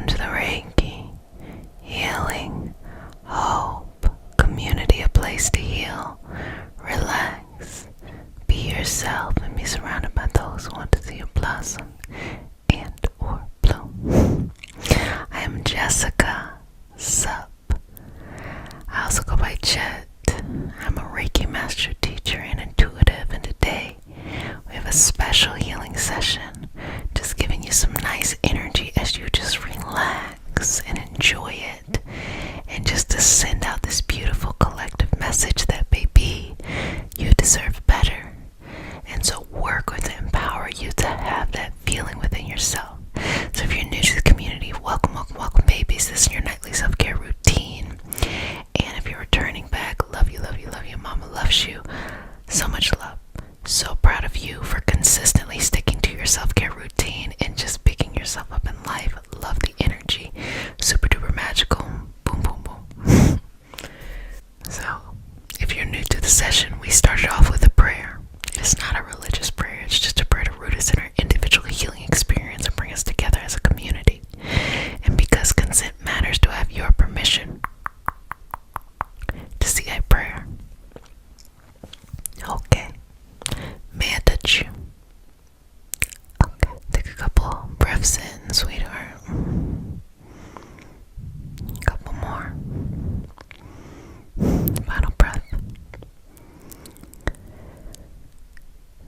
Welcome to the Reiki, Healing, Hope, Community, a place to heal, relax, be yourself, and be surrounded by those who want to see you blossom and or bloom. I am Jessica, sup. I also go by Chet. I'm a Reiki master teacher and intuitive, and today we have a special healing session, just giving you some nice energy as you just relax and enjoy it, and just to send out this beautiful collective message that baby, you deserve better. And so we're going to empower you to have that feeling within yourself. So if you're new to the community, welcome, welcome, welcome, babies. This is your nightly self-care routine. And if you're returning back, love you, love you, love you. Mama loves you. So much love. So proud of you for consistently sticking to your self-care routine and just picking yourself up in life. Love the energy. Super duper magical. Boom, boom, boom. So, if you're new to the session, we started off with a prayer. It's not a religious prayer. It's just a prayer to root us in our individual healing experience and bring us together as a community. And because consent matters, do I have your permission to say a prayer? Okay. May I touch you? Okay. Take a couple breaths in, sweetheart. A couple more. Final breath.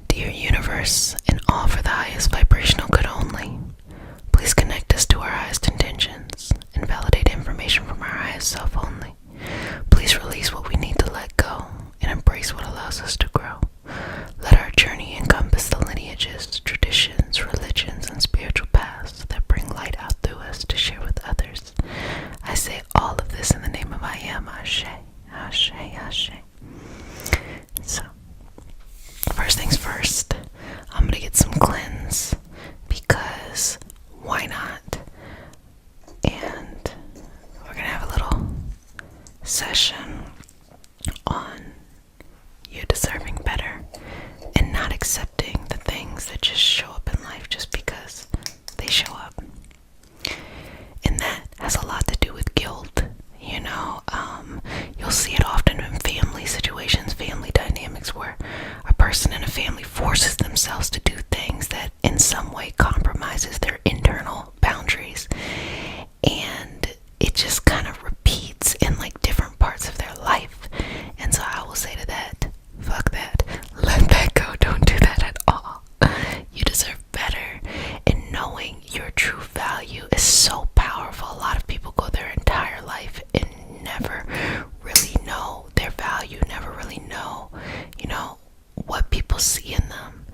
Dear universe, and all for the highest vibrational good only, please connect us to our highest intentions and validate information from our highest self only. Please release what we need to let go and embrace what allows us to grow. Let our journey encompass the lineages, traditions, religions, and spiritual paths that bring light out through us to share with others. I say all of this in the name of I Am, Ashe, Ashe, Ashe. So, first things first, I'm going to get some cleanse, because why not? And we're going to have a little session on you deserving better and not accepting the things that just show up in life just because they show up. And that has a lot to do with guilt. You know, you'll see it often in family situations, family dynamics, where a person in a family forces themselves to do things that in some way compromises their internal boundaries. And it just kind of repeats in like different parts of their life. And so I will say to that, fuck that. Let that go. Don't do that at all. You deserve better. And knowing your true value is so powerful. A lot of people go their entire life and never really know their value, never really know, what people see in them.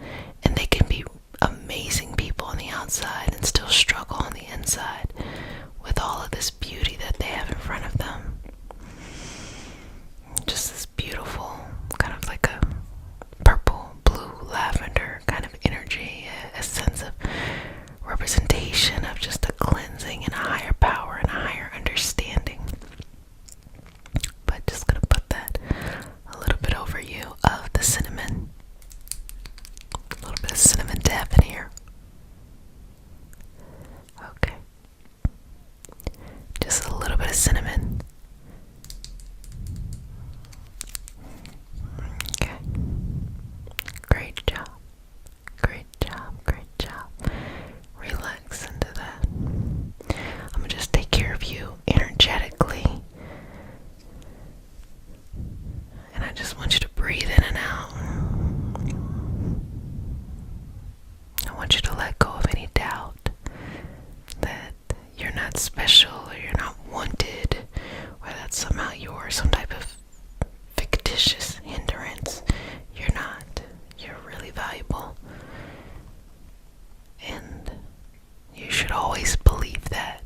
And they can be amazing people on the outside and still struggle on the inside with all of this beauty that they have in front of them. Just this beautiful, kind of like a purple, blue, lavender kind of energy, a sense of representation of just a cleansing and a higher power and a higher understanding. But just gonna put that a little bit over you of the cinnamon. A little bit of cinnamon dab in here. Okay. Just a little bit of cinnamon. Okay. Great job. Great job. Great job. Relax into that. I'm gonna just take care of you energetically. And I just want you to breathe in and out. I want you to let go of any doubt that you're not special or you're not wanted, or that somehow you're some type of fictitious hindrance. You're not. You're really valuable. And you should always believe that,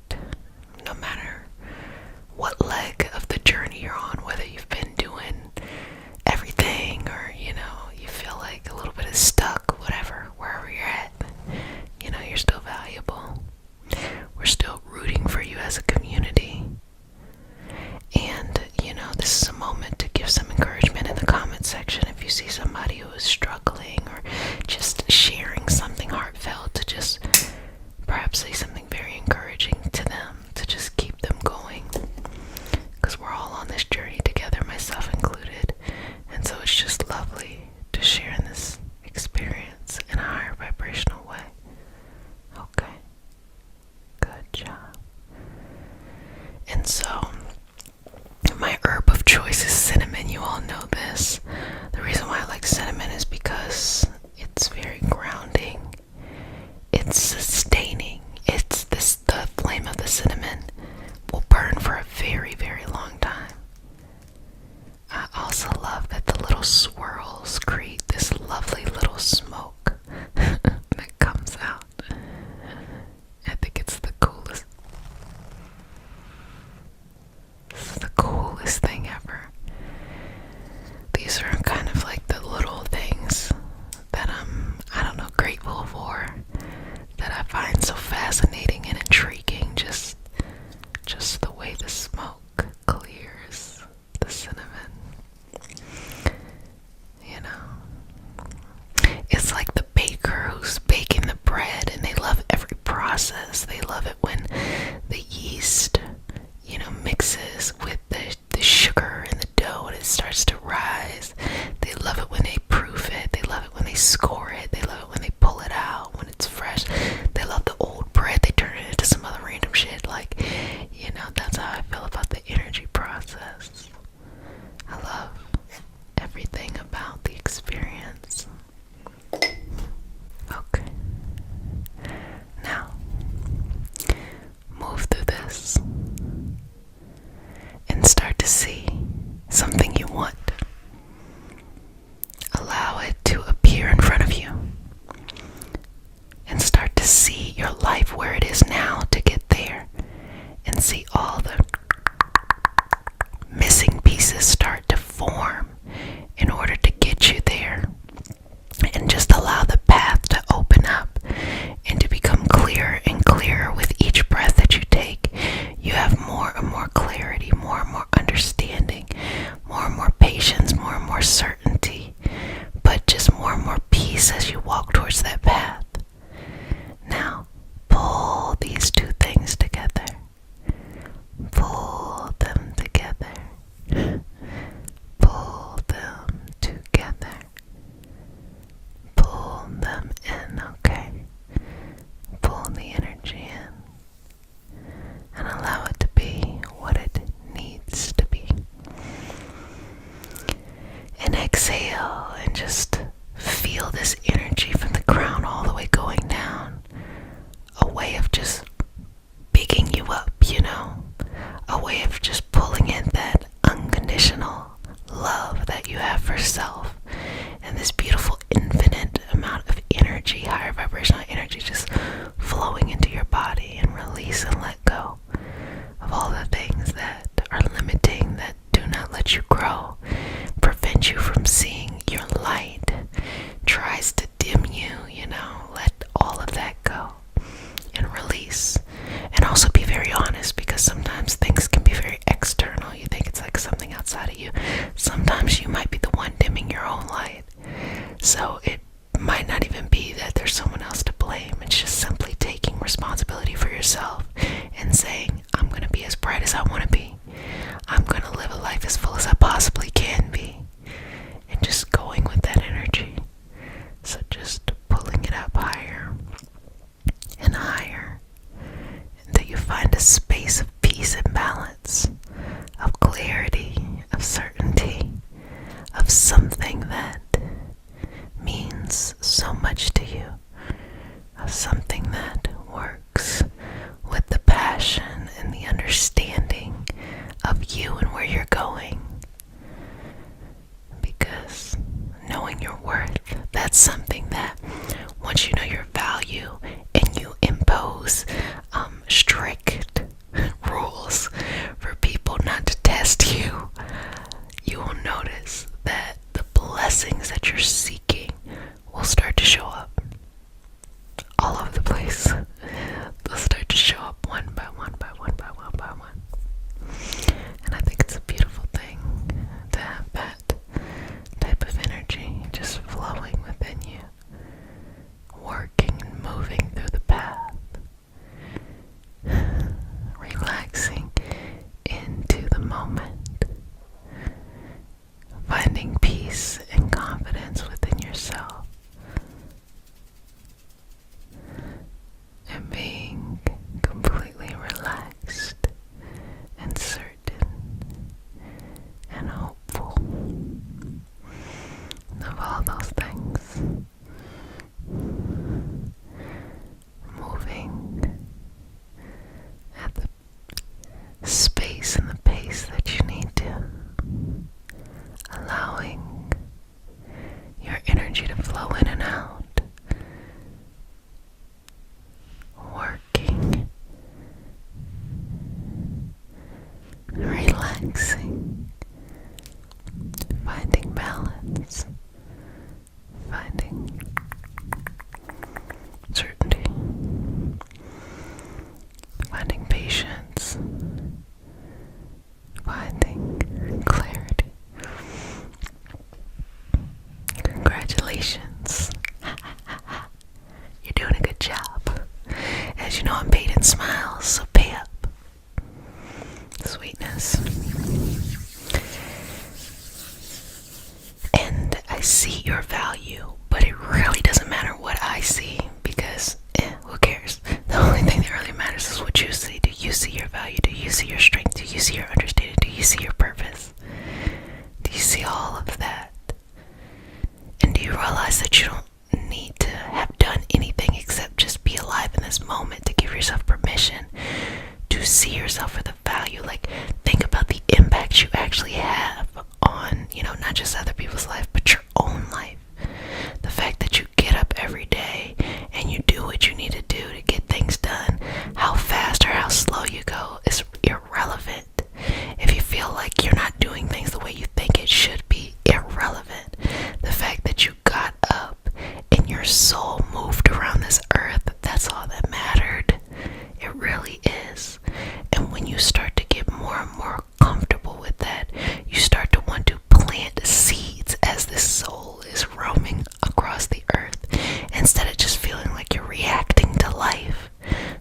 no matter what leg of the journey you're on, whether you've been doing everything or, you feel like a little bit of stuck, whatever, wherever you're at, you're still valuable. We're still rooting for you as a community. And, this is a moment to give some encouragement in the comment section. If you see somebody who is struggling or just sharing something heartfelt, to just perhaps say something very encouraging to them. so my herb of choice is cinnamon. You all know this. The reason why I like cinnamon is because it's very grounding. It's sustaining. The flame of the cinnamon will burn for a very, very long time. I also love that the little swirls create this lovely little smoke that comes out. I think it's the coolest. This is the coolest thing ever. These are kind of like the little things that I don't know, grateful for, that I find so fascinating and intriguing. Just the way the smoke clears the cinnamon. You know, it's like the baker who's baking the bread, and they love every process. They love it when the yeast, mixes with the sugar in the dough and it starts to rise. They love it when they proof it. They love it when they score it. They love it when they pull it out, when it's fresh. They love the old bread. They turn it into some other random shit. That's how I feel about the energy process. I love everything about the experience. Okay. Now, move through this and start to see something you want. Allow it to appear in front of you and start to see your life where it is now to get there, and see all the missing pieces start to form in order to get you there, and just allow the path to open up and to become clearer and clearer with each breath that you take. You have more and more clarity, more and more understanding, more and more patience, more and more certainty, but just more and more peace as you walk towards that path. Now, pull these two things together. Pull them together. Pull them together. Pull them in, okay? Pull the energy in and allow it to be what it needs to be. And exhale and just feel this energy from the crown all the way going down. A way of just picking you up, a way of just pulling in that unconditional love that you have for self, and this beautiful infinite amount of energy, higher vibrational energy, just flowing into your body, and release and let go of all the things that are limiting, that do not let you grow, prevent you from seeing your light, tries to dim you. Let all of that go and release. And also be very honest, because sometimes things can be very external. You think it's like something outside of you. Sometimes you might be the one dimming your own light. So it might not even be that there's someone else to blame. It's just simply taking responsibility for yourself and saying, I'm going to be as bright as I want to be. I'm going to live a life as full as I possibly can be. And just going with that energy. So just pulling it up higher and higher, until you find a space of peace and balance, of clarity, of certainty, of something that means so much to you, of something that works with the passion and the understanding of you and where you're going. Because knowing your worth, that's something that once you know your value and you impose strict rules for people not to test you, you will notice that the blessings that you're seeking will start to show up all over the place. relaxing, finding balance, finding certainty, finding patience, finding clarity. Congratulations. You're doing a good job. As you know, I'm paid in smiles, so pay up. Sweetness. And I see your value, but it really doesn't matter what I see because, who cares? The only thing that really matters is what you see. Do you see your value? Do you see your strength? Do you see your understanding? Do you see your purpose? Do you see all of that? And do you realize that you don't need to have done anything except just be alive in this moment to give yourself permission to see yourself for the value? Like, think about the impact you actually have on, not just other people's life, but your own life. The fact that you get up every day and you do what you need to do to get things done, how fast or how slow you go is irrelevant. If you feel like you're not doing things the way you think it should be, irrelevant. The fact that you got up and your soul moved around this earth, that's all that mattered. It really is. And when you start to get more and more comfortable with that, you start to want to plant seeds as this soul is roaming across the earth, instead of just feeling like you're reacting to life.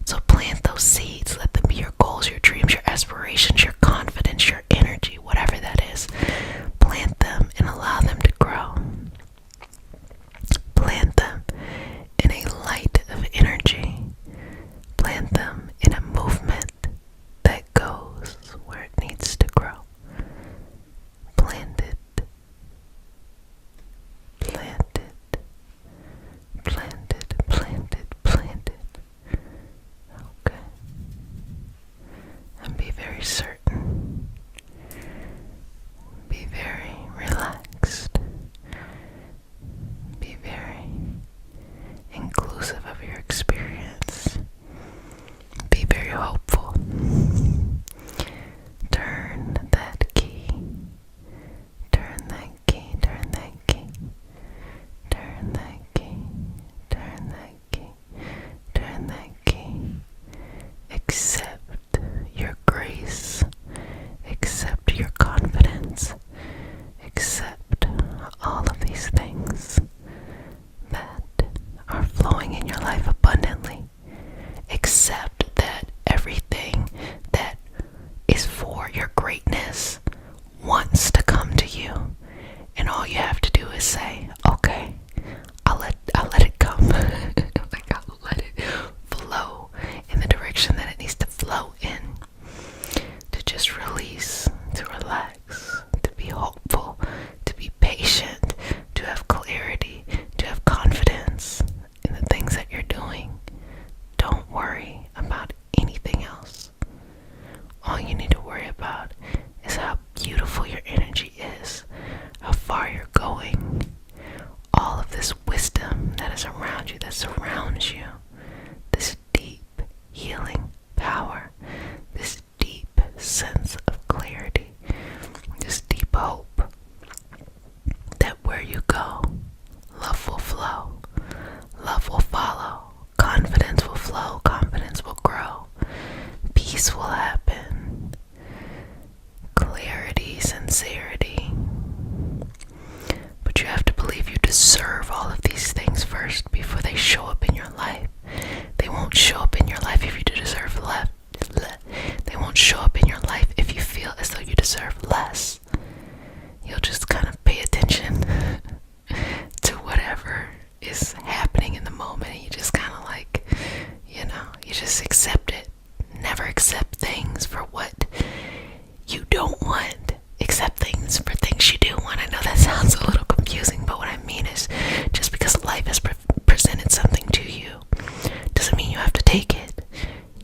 So plant those seeds. Let them be your goals, your dreams, your aspirations, your confidence, your energy, whatever that is. Plant them and allow them to grow. Plant them in a light of energy. Plant them in a movement that goes where it needs to grow. Plant it. Plant it. Plant it. Plant it. Plant it. Okay. And be very certain. Be very relaxed. Be very inclusive of your experience. Be very hopeful. Turn that key. Turn that key. Turn that key. Turn that key. Turn that key. Turn that key. Accept your grace. Accept your confidence. Accept all of these things that are flowing in your life abundantly. Accept that everything that is for your greatness wants to come to you, and all you have to do is say, okay, I'll let it come. Like, I'll let it flow in the direction that it needs to flow in. To just release, to relax, to be hopeful, to be patient, to have clarity, to have confidence in the things that you're doing. Don't worry about anything else. All you need to worry about is how beautiful your energy is, how far you're going, all of this wisdom that is around you, that surrounds you, this deep healing power, this deep sense of clarity, this deep hope that where you go, love will flow, love will follow, confidence will flow, confidence will grow, peace will happen, clarity, sincerity. But you have to believe you deserve all of these things first before they show up in your life. They won't show up in your life if you deserve less. They won't show up in your life if you feel as though you deserve less. You'll just kind of pay attention to whatever is happening in the moment, and you just kind of like, you just accept it. Never accept things for what you don't want. Accept things for things you do want. I know that sounds a little confusing, but what I mean is, just because life has presented something to you doesn't mean you have to take it.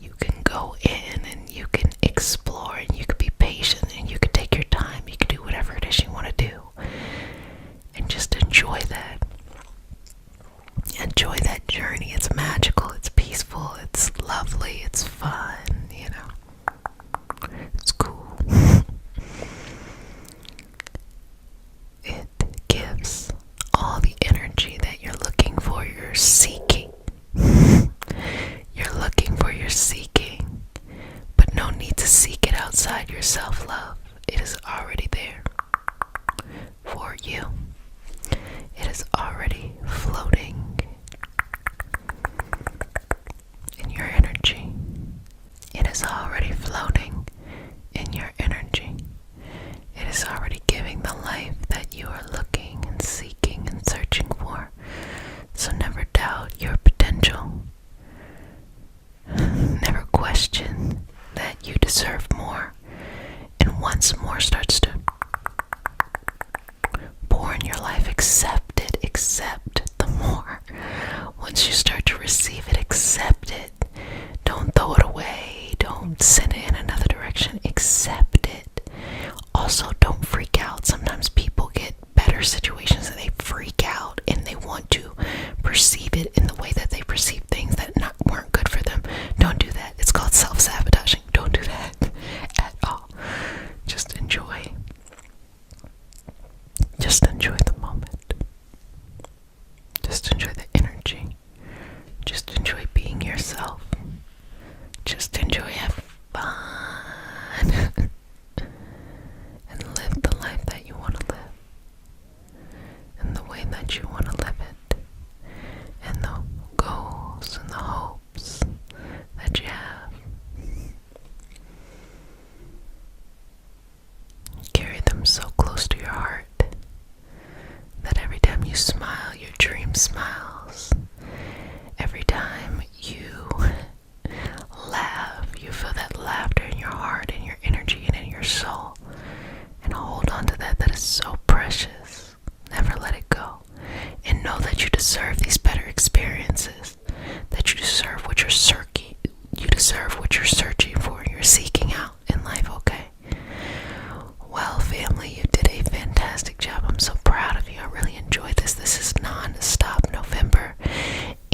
You can go in and you can explore, and you can be patient, and you can take your time. You can do whatever it is you want to do, and just enjoy that. Enjoy that journey. It's magical, it's peaceful, it's lovely, it's fun, It's cool. your self-love. It is already there for you. It is already floating in your energy. It is already floating in your energy. It is already giving the life that you are looking and seeking and searching for. So never doubt your potential. Never question that you deserve more. And once more starts to pour in your life, accept it. Accept the more. Once you start to receive it, accept it. Don't throw it away. Don't send it in another direction. Accept it. Also, don't freak out. Sometimes people get better situations and they freak out and they want to perceive it in the way that they perceive things that weren't good for them. Don't do that. It's called self-sabotaging. Don't do that at all. Just enjoy. Just enjoy the moment. Just enjoy the energy. Just enjoy being yourself. Just enjoy having fun. And live the life that you want to live. In the way that you want to live it. And the goals and the hopes that you have. Carry them so close to your heart that every time you smile, your dream smiles. Every time you laugh, you feel that laughter in your heart, in your energy, and in your soul. And hold on to that. That is so precious. Never let it go. And know that you deserve these better experiences. That you deserve what you're searching. You deserve what you're searching for and you're seeking out in life, okay? Well, family, you did a fantastic job. I'm so proud of you. I really enjoyed this. This is non-stop November.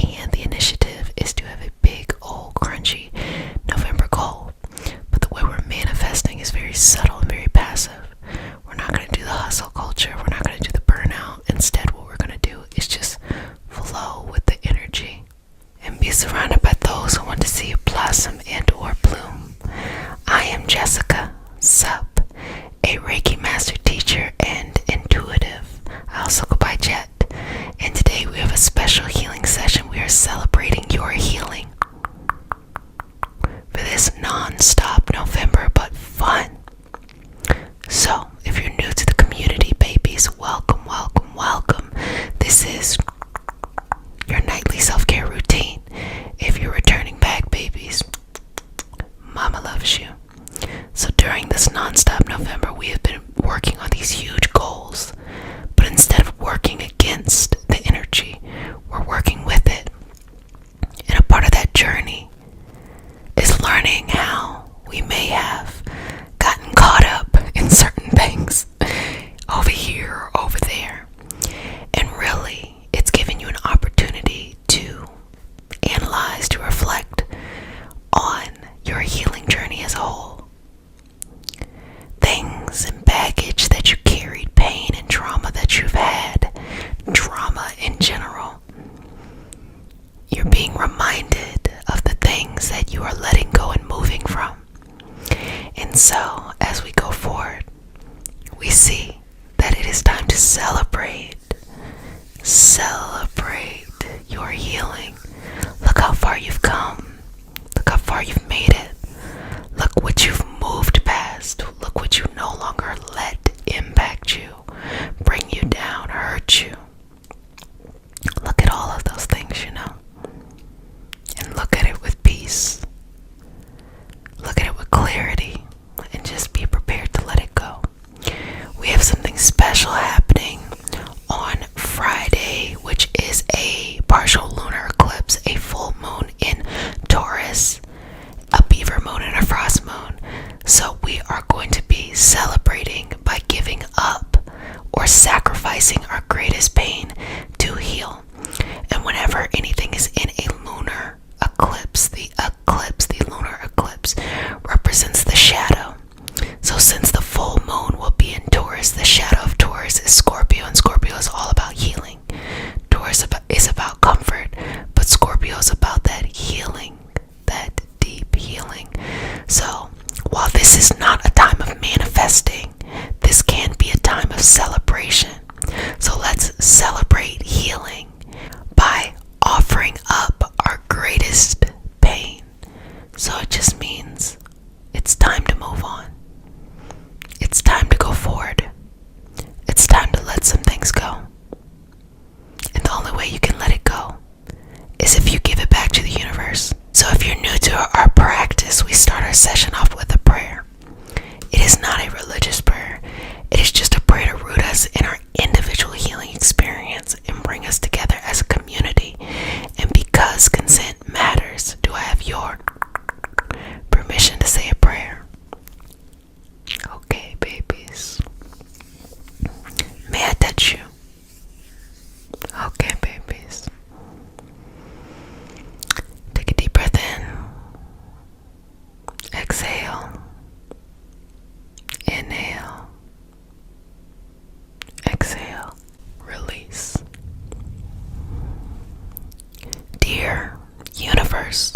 And the initiative is to have a big, old, crunchy November goal. But the way we're manifesting is very subtle and very passive. We're not going to do the hustle culture. We're not going to do the burnout. Instead, what we're going to do is just flow with the energy and be surrounded by those who want to see you blossom and or bloom. I am Jessica Sup, a Reiki master teacher and intuitive. I also go by Jet. And today we have a special healing session. We are celebrating your healing for this non-stop November, but fun. So, if you're new to the community, babies, welcome, welcome, welcome. This is your nightly self-care routine. If you're returning back, babies, Mama loves you. So during this non-stop November, we have been working on these huge goals. But instead of working against the energy, we're working with it. And a part of that journey is learning how we may have gotten caught up in certain things over here or over there. And really, it's given you an opportunity to analyze, to reflect on your healing journey as a whole. Things and baggage that you carried, pain and trauma that you've had, trauma in general. You're being reminded of the things that you are letting go and moving from. And so, as we go forward, we see that it is time to celebrate. Celebrate your healing. Look how far you've come. Look how far you've made it. Look what you've moved past. Look what you no longer let impact you, bring you down, hurt you. Look at all of those things, and look at it with peace. Look at it with clarity and It's time to move on. It's time to go forward. It's time to let some things go. And the only way you can let it go is if you give it back to the universe. So if you're new to our practice, we start our session off with a prayer. It is not a religious prayer. It is just a prayer to root us in our individual healing experience and bring us together as a community. And because consent matters, do I have your permission to say a prayer? Okay, babies. May I touch you? Okay, babies. Take a deep breath in. Exhale. Inhale. Exhale. Release. Dear universe,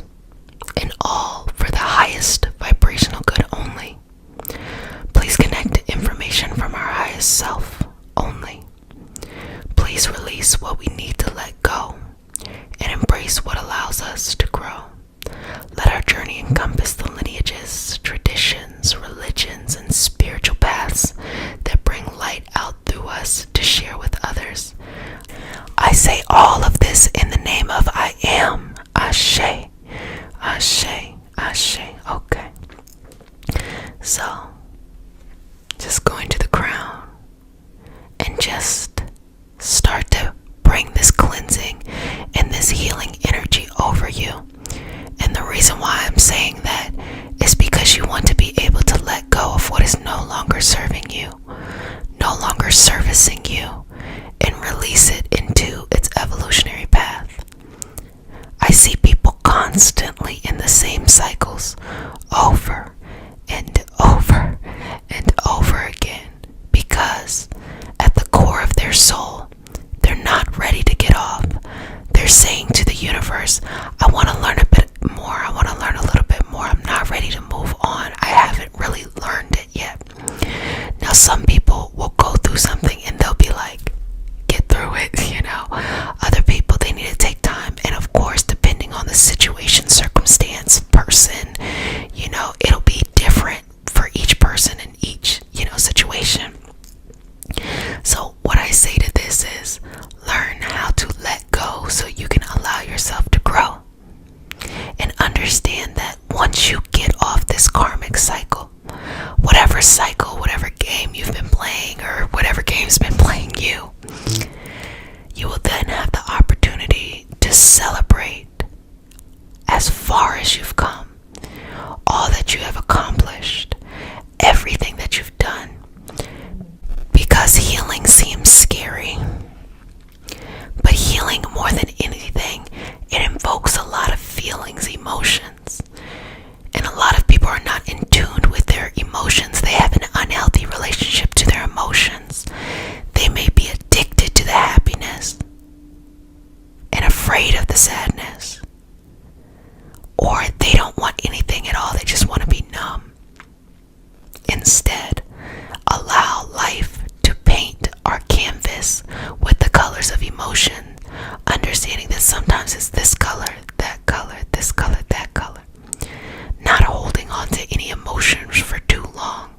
and all for the highest vibrational good only, please connect information from our highest self only. Please release what we need to let go and embrace what allows us to grow. Let our journey encompass the lineages, traditions, religions, and spiritual paths that bring light out through us to share with others. I say all of this in the name of I am. Ashe. Ashe. Ashe. Okay. So, just going to the crown and just start to bring this cleansing and this healing energy over you. And the reason why I'm saying that is because you want to be able to let go of what is no longer serving you, no longer servicing you, and release it into its evolutionary path. I see people constantly in the same cycles over and over and over again because at the core of their soul, they're not ready to get off. They're saying to the universe, I want to learn a bit more. I want to learn a little bit more. I'm not ready to move on. I haven't really learned it yet. Now, some people will go through something and they'll be like, get through it, you know. Other people, they need to take time. And of course, depending on the situation, circumstance, person, you know, it'll be different for each person in each, you know, situation. So what I say to this is learn how to let go so you can allow yourself to grow. And understand that once you get off this karmic cycle, whatever game you've been playing or whatever game's been playing you, you will then have the opportunity to celebrate as far as you've come, all that you have accomplished, everything that you've done. Because healing seems scary, but healing more than anything, it invokes a lot of feelings, emotions. And a lot of people are not in tune with their emotions. They have an unhealthy relationship to their emotions. They may be addicted to the happiness and afraid of the sadness. Or they don't want anything at all. They just want to be numb. Instead, allow life to paint our canvas with the colors of emotion, understanding that sometimes it's this color, that color, this color, that color. Not holding on to any emotions for too long.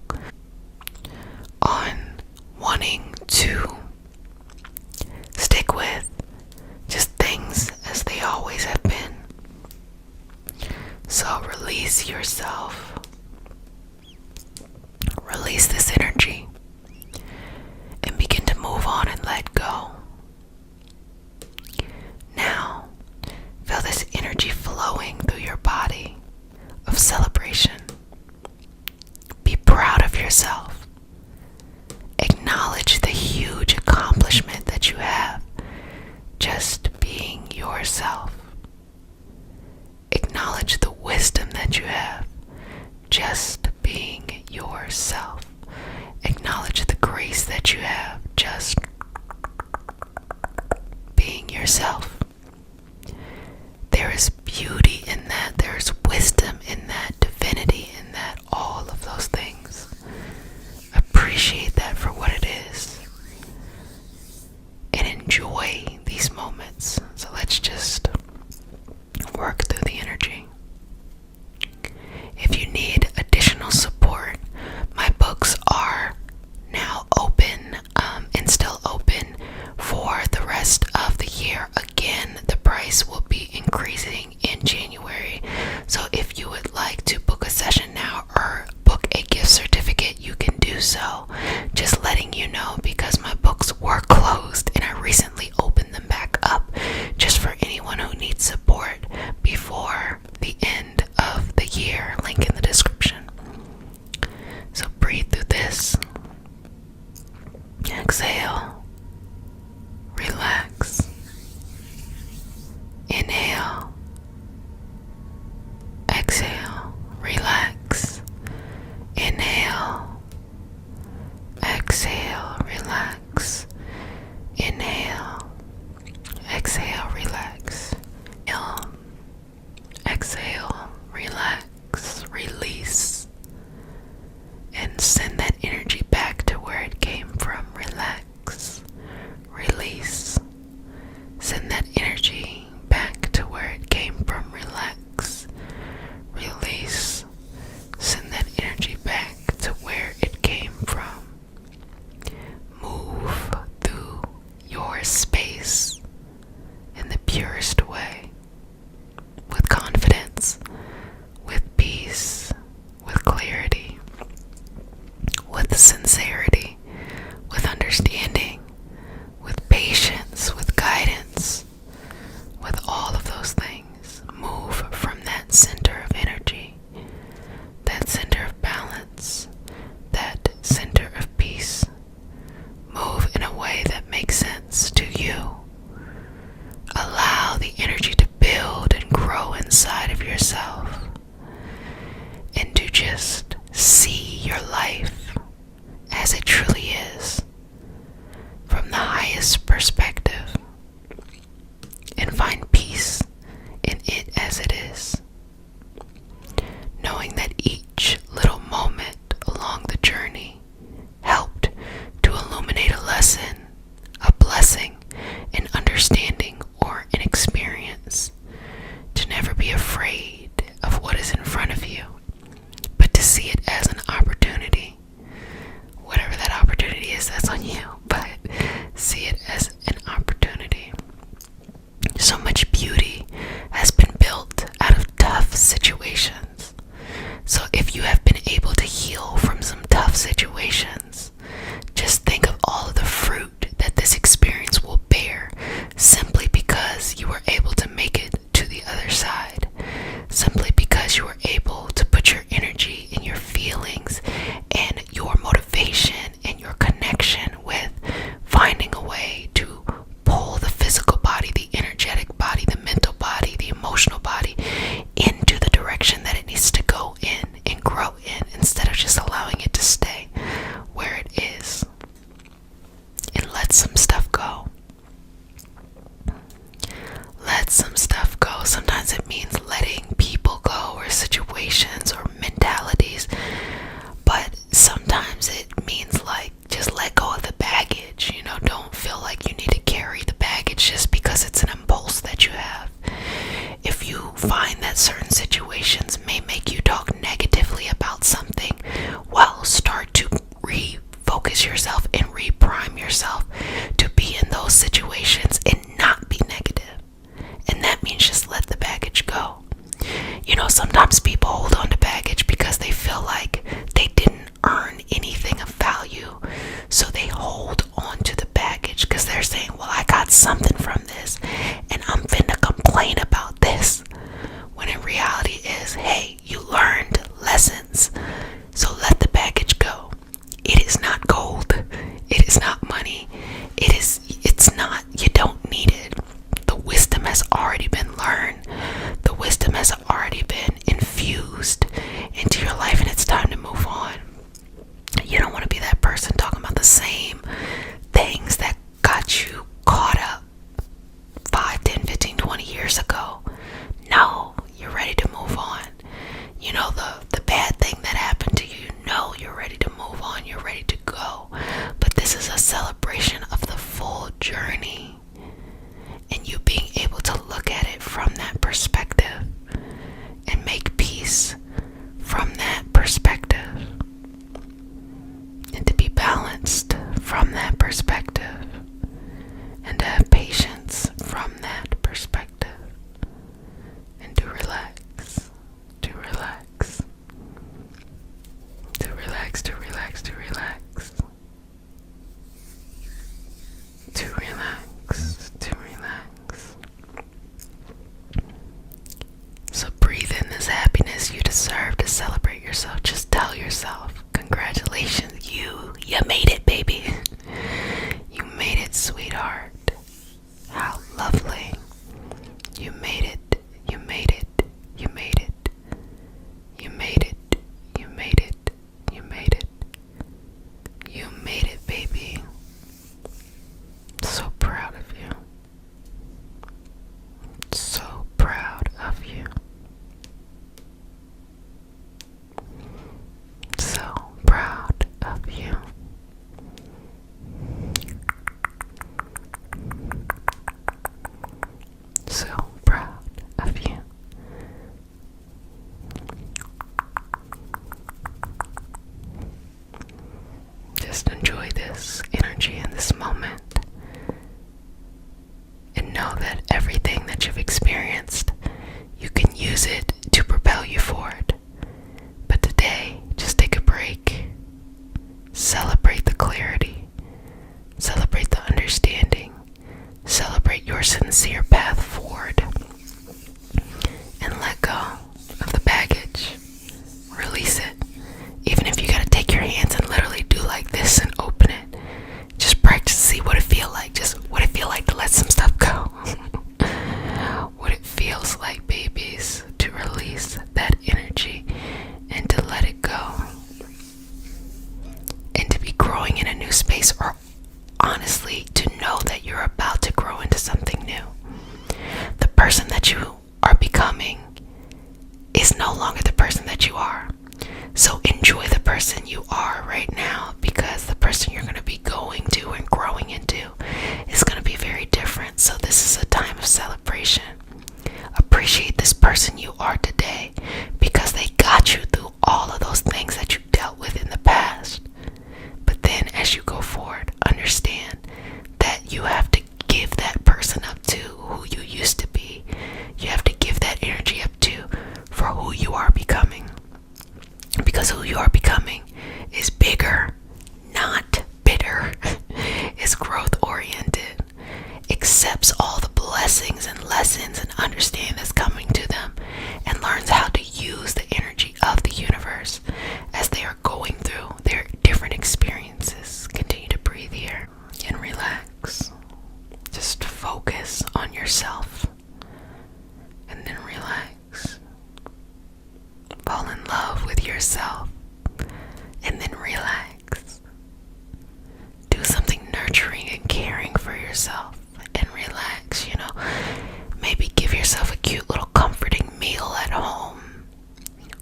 On wanting to stick with just things as they always have been. So release yourself. Release this energy and begin to move on and let go. Now, feel this energy flowing through your body of celebration. Be proud of yourself. Acknowledge the huge accomplishment that you have just being yourself. Acknowledge the wisdom that you have just being yourself. Acknowledge and send that energy back to where it came from. Relax. Release. Send that energy back to where it came from. Relax. Release. Send that energy back to where it came from. Move through your space in the purest way, with confidence, with peace, with clarity, with sincerity, with understanding, with patience, with guidance, with all of those things. Move from that center of energy, that center of balance, that center of peace. Move in a way that makes sense to you. Allow the energy to build and grow inside of yourself, and to just see your life as it truly is, from the highest perspective, and find peace in it as it is, knowing that each little moment along the journey helped to illuminate a lesson, a blessing, an understanding, or an experience. To never be afraid of what is in front of you, but to see it as an opportunity. Whatever that opportunity is, that's on you, but see it as an opportunity. So much beauty has been built out of tough situations. So if you have been able to heal from some tough situations, just think of all of the fruit that this experience will bear, simply because you were able to make it to the other side, simply because you were able to put your energy and your feelings and your motivation and your connection with finding a way to pull the physical body, the energetic body, the mental body, the emotional body into the direction that it needs to go in and grow in, instead of just allowing it to stay where it is. And let some stuff go. Let some stuff go. Sometimes it means letting people go, or situations, or mentalities. But sometimes it means like just let go of the baggage. Don't feel like you need to carry the baggage just because it's an impulse that you have. If you find that certain situations may make you talk negatively about something, well, start to refocus yourself and reprime yourself to be in those situations and not be negative. And that means just let the baggage go. Sometimes people hold on to baggage because they feel like they didn't earn anything of value. So they hold on to the baggage because they're saying, well, I got something from this and I'm finna complain about this. When in reality is, hey, you learned lessons. So let the baggage go. It is not gold. It is not money. It's not, you don't need it. The wisdom has already been learned. The wisdom has already been infused into your life, and it's time to move on. You don't want to be that person talking about the same things that got you caught up 5, 10, 15, 20 years ago. No, you're ready to move on. The bad thing that happened to you, no, you're ready to move on. You're ready to go. But this is a celebration of the full journey, and you being able to look at it from that perspective and make peace from that perspective, and to be balanced from that perspective, and to have patience from that perspective, and to relax, to relax, to relax, to relax, to relax, to relax, to relax. So breathe in this happiness. You deserve to celebrate yourself. Just tell yourself, congratulations, you made it, baby. You made it, sweetheart. How lovely. You made it. You made it. You made it. You made it. You made it. You made it. this energy in this moment and know that everything that you've experienced, you can use it to propel you forward. But today, just take a break. Celebrate the clarity. Celebrate the understanding. Celebrate your sincere path forward. And let go of the baggage. Release it. Even if you gotta take your hands and literally do like this and open it. Just practice to see what it feels like. Just what it feels like to let some stuff go. What it feels like, babies, to release that energy and to let it go. And to be growing in a new space, or honestly, to know that you're about to grow into something new. The person that you are becoming is no longer the person that you are. So enjoy the person you are right now, because the person you're going to be going to and growing into is going to be very different. So this is a time of celebration. Appreciate this person you are today, because they got you through all of those things that you dealt with in the past. But then as you go forward, understand that you have to give that person up to who you used to be. You have to give that energy up to for who you are becoming. Because who you are becoming is bigger, not bitter. Is growth oriented. Accepts all the blessings and lessons and understand that's coming to them, and learns how to use the energy of the universe as they are going through their different experiences. Continue to breathe here and relax. Just focus on yourself and then relax. Fall in love with yourself and then relax. Do something nurturing and caring for yourself and relax, Maybe give yourself a cute little comforting meal at home,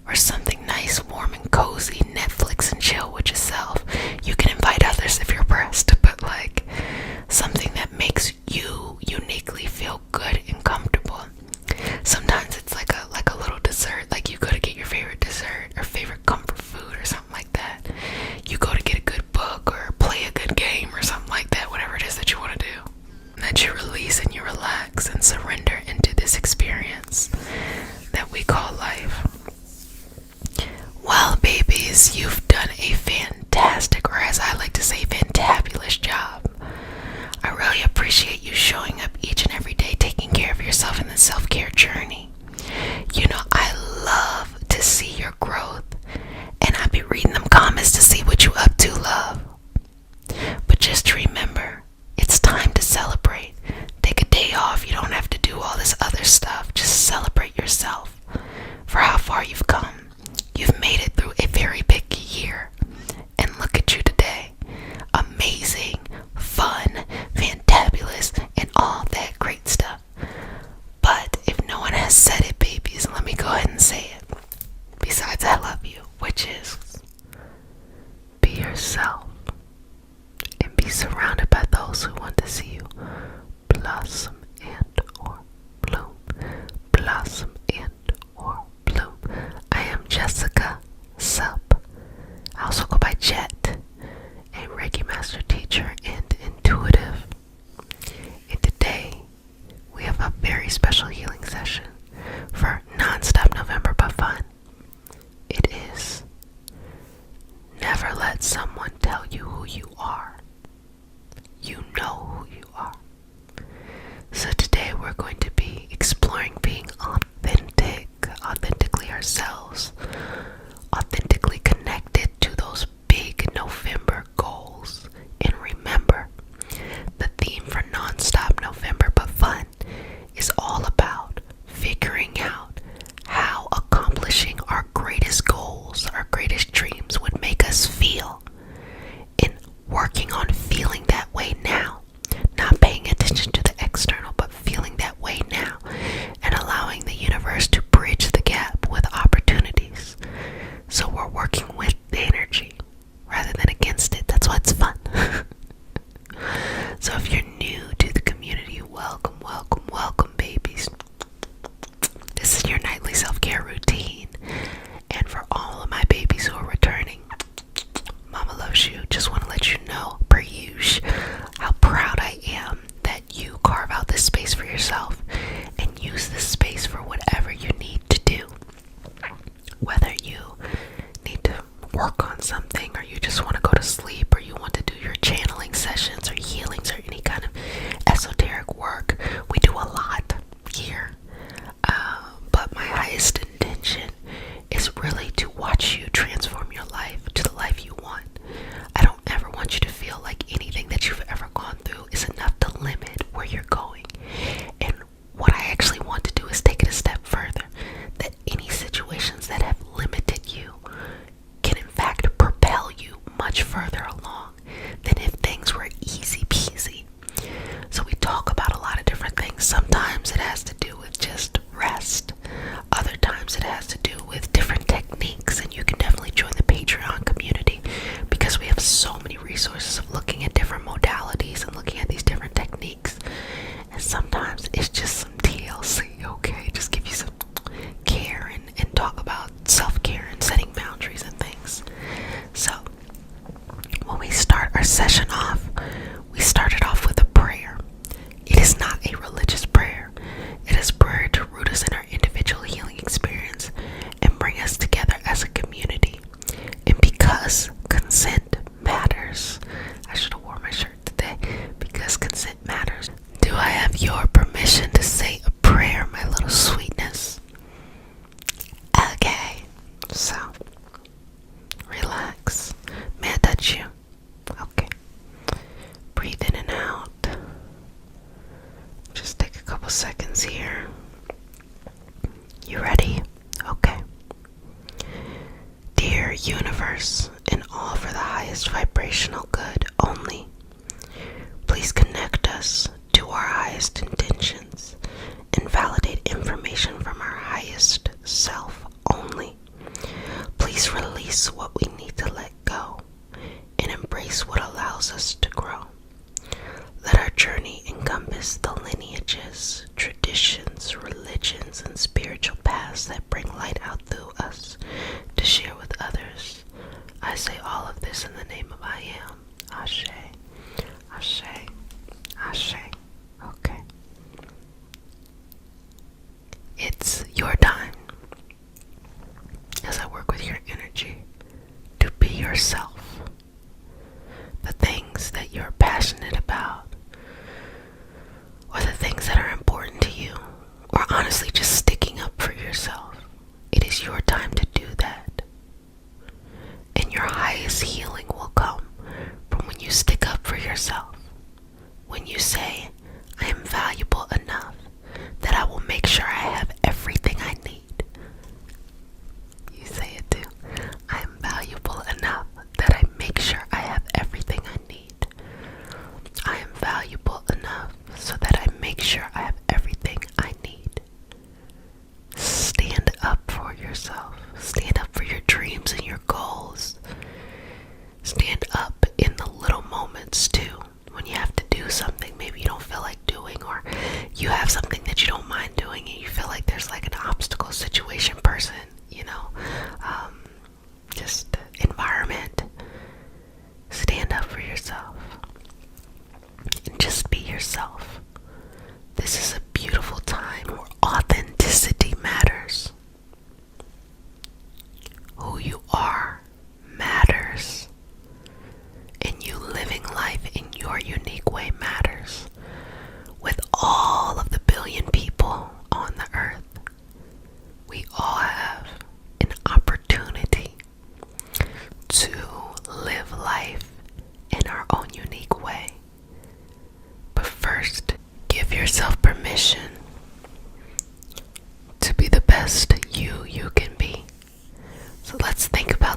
or something nice, warm and cozy, Netflix and chill with yourself. You can invite others if you're pressed, but something that makes you uniquely feel good and comfortable. Sometimes it's like a little dessert, like you go to get your favorite dessert or favorite comfort food or something like that. You go to get a good book or play a good game or something like that, whatever it is that you want to do. That you release and you relax and surrender into this experience that we call life. Well, babies, you've done a fantastic, or as I like to say, fantabulous job. I really appreciate you showing up each and every day, taking care of yourself in the self-care journey. I love to see your growth, and I be reading them comments to see what you up to, love. But just remember, it's time to celebrate. Take a day off. You don't have to do all this other stuff. Just celebrate yourself for how far you've come. You've made it through a very big year, and look at you today. Amazing, fun, fantabulous, and all that great stuff. But if no one has said it, babies, let me go ahead and say it. Besides, I love you, which is, be yourself and be surrounded by those who want to see you blossom and or bloom. Blossom and or bloom. I am Jessica Sup. I also go by Jet, a Reiki master teacher and intuitive. And today we have a very special healing session for non-stop November but fun. It is never let someone tell you who you are. You know who you are. So today we're going to be exploring being authentically ourselves, authentically connected to those big November goals. And remember, the theme for non-stop November but fun is all about figuring out how accomplishing our greatest goals, our greatest dreams would make us feel, and working on feeling that way now work on something, or you just want to go to sleep, or you want to do your channeling sessions or healings or any kind of esoteric work, we do a lot here. But my highest intention is really to watch you transform your life to the life you want. I don't ever want you to feel like anything that you've ever gone through is enough to limit where you're going. And what I actually want to do is take it a step further, that any situations that have limited you can in fact propel you much further along than if things were easy peasy. So we talk about a lot of different things. Sometimes it has to do with just rest. Other times it has to do with different techniques, and you can definitely join the Patreon community because we have so many resources of looking at different modalities and looking at these different techniques. And sometimes it's just some TLC, okay? Just give you some care and talk about self-care and setting boundaries and things. So when we start our session off, we started off with a prayer. It is not a religious prayer. It is prayer to root us in our individual healing experience and bring us together as a community. And because consent matters, I should have worn my shirt today, because consent matters. Do I have your permission to say a prayer, my little sweetness? Okay, so relax. May I touch you? Okay. Breathe in and out. Just take a couple seconds here. You ready? Okay. Dear universe, and all for the highest vibrational good only, please connect us to our highest intentions and validate information from our highest self only. Please release what we need to let go and embrace what allows us to grow. Let our journey encompass the lineages, traditions, religions, and spiritual paths that bring light out through us to share with others. I say all of this in the name of I Am. Ashe, Ashe, Ashe. Okay. It's your time, as I work with your energy, to be yourself. The things that you're passionate about, or the things that are important to you, or honestly just sticking up for yourself. It is your time to do that. And your highest healing will come from when you stick up for yourself. When you say, I am valuable enough that I will make sure I have everything I need. You say it too. I am valuable enough that I make sure I have everything I need. I am valuable enough so that I make sure I have everything I need. Stand up for yourself. Stand up for your dreams and your goals. Stand up in the little moments too. When you have to do something maybe you don't feel like doing, or you have something that you don't mind doing and you feel like there's like an obstacle situation person, just environment. Stand up for yourself and just be yourself. This is a beautiful time where authenticity matters. Who you are matters. And you living life in your unique way matters. With all of the billion people on the earth, we all have an opportunity to live life in our own unique way. But first, give yourself permission to be the best you can be. So let's think about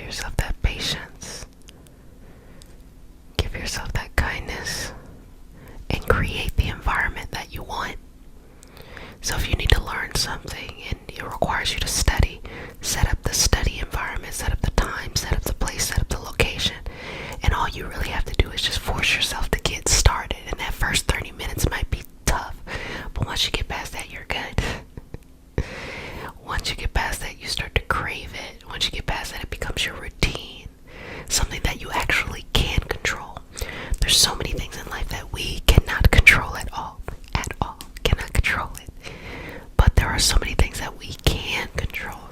yourself that patience. Give yourself that kindness and create the environment that you want. So if you need to learn something and it requires you to study, set up the study environment, set up the time, set up the place, set up the location. And all you really have to do is just force yourself to get started. And that first 30 minutes might be tough, but once you get past that, you're good. Once you get past that, you start to crave it. Once you get past that, it becomes your routine. Something that you actually can control. There's so many things in life that we cannot control at all. At all. Cannot control it. But there are so many things that we can control.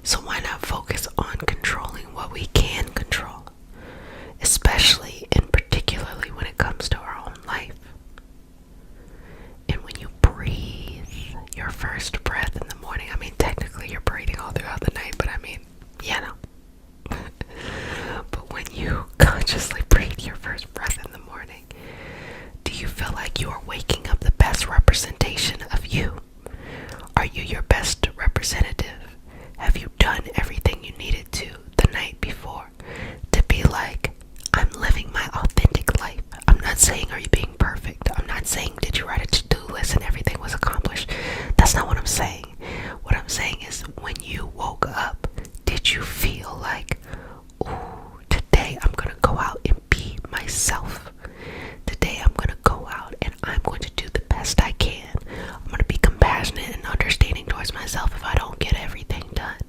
So why not focus on controlling what we can control? Especially and particularly when it comes to our own life. And when you breathe your first breath in the morning, I mean, technically you're breathing all throughout the night, but I mean, you know. But when you consciously breathe your first breath in the morning, do you feel like you are waking up the best representation of you? Are you your best representative? Have you done everything you needed to the night before to be like, I'm living my authentic life? I'm not saying, are you being perfect? I'm not saying, did you write a to-do list and everything was accomplished? That's not what I'm saying. What I'm saying is, when you woke up, did you feel like, ooh, today I'm gonna go out and be myself? Today I'm gonna go out and I'm going to do the best I can. I'm gonna be compassionate and understanding towards myself if I don't get everything done.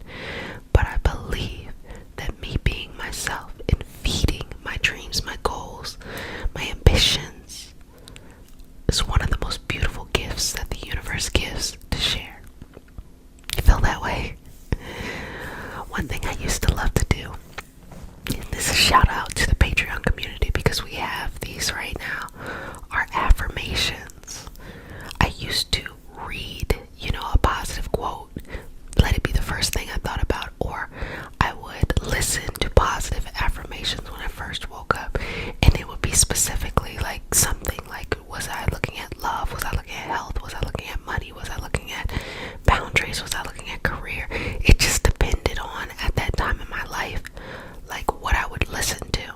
But I believe that me being myself and feeding my dreams, my goals, my ambitions is one of the most beautiful gifts that the universe gives to share. You feel that way? One thing I used to love to do, and this is a shout out to the Patreon community because we have these right now, are affirmations. I used to read, a positive quote, let it be the first thing I thought about, or I would listen to positive affirmations when I first woke up, and it would be specifically like something like, was I looking at love? Was I looking at health? Was I looking at money? Was I looking at boundaries? Was I looking at career? It just depended on, at that time in my life, like what I would listen to.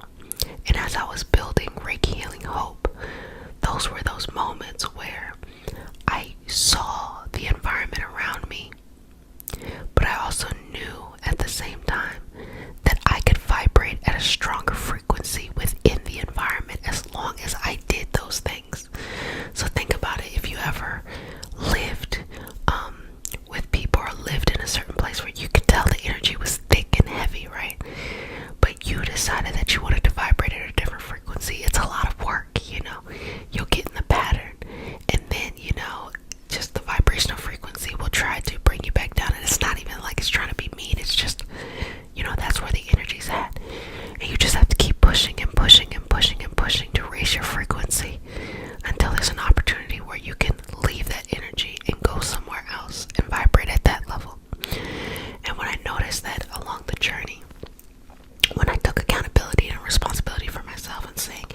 And as I was building Reiki Healing Hope, those were those moments where I saw the environment around me, but I also knew at the same time that I could vibrate at a stronger frequency within the environment as long as I did those things. So think about it. If you ever lived with people or lived in a certain place where you could tell the energy was thick and heavy, right? But you decided that you wanted to vibrate at a different frequency. It's a lot of work, You'll get in the pattern, and then, just the vibrational frequency will try to bring you back down. And it's not even like it's trying to be mean. It's just, that's where the energy's at. And you just have to keep pushing and pushing and pushing and pushing to raise your frequency until there's an opportunity where you can leave that energy and go somewhere else and vibrate at that level. And when I noticed that along the journey, when I took accountability and responsibility for myself and saying,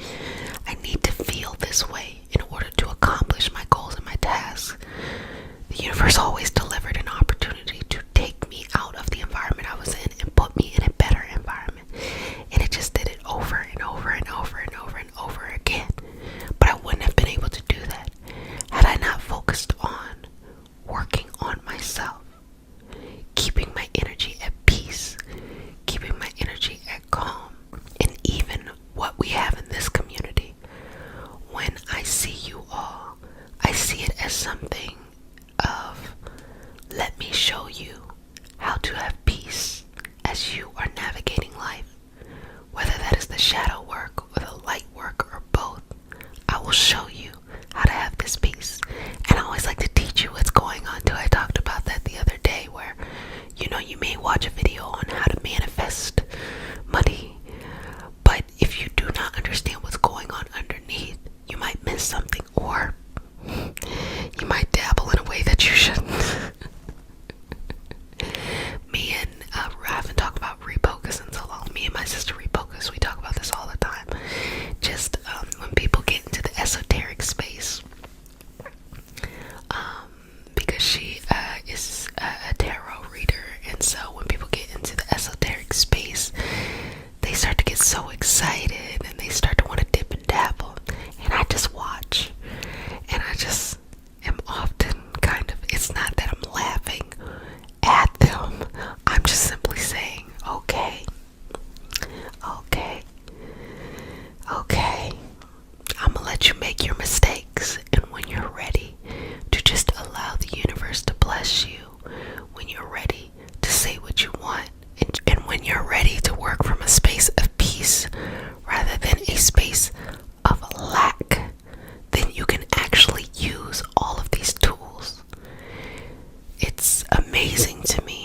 I need to feel this way in order to accomplish my goals and my tasks, the universe always delivered an opportunity to take me out of the environment I was in and put me in a better environment. And it just did it over and over and over and over and over again. But I wouldn't have been able to do that had I not focused on working on myself, keeping my energy at peace, keeping my energy at calm. And even what we have in this community, when I see you all, I see it as something of, let me show you how to have peace as you are navigating life. Whether that is the shadow work or the light work or both, I will show you how to have this peace. And I always like to teach you what's going on too. I talked about that the other day where, you may watch a video on how to manifest money, but if you do not understand what's going on underneath, you might miss something, or you might dabble in a way that you shouldn't. Me and I haven't talked about refocus in so long. Me and my sister refocus. We talk about this all the are ready to work from a space of peace rather than a space of lack, then you can actually use all of these tools. It's amazing to me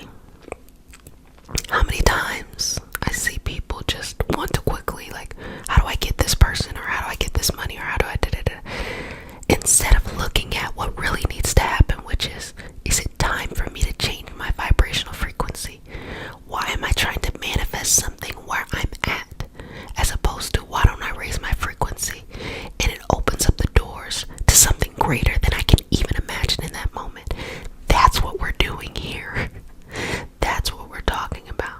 how many times I see people just want to quickly, like, how do I get this person, or how do I get this money, or how do I da-da-da, instead of looking at what really needs to happen, which is it time for me to change my vibrational frequency? Why am I trying to manifest something where I'm at, as opposed to why don't I raise my frequency? And it opens up the doors to something greater than I can even imagine in that moment. That's what we're doing here. That's what we're talking about.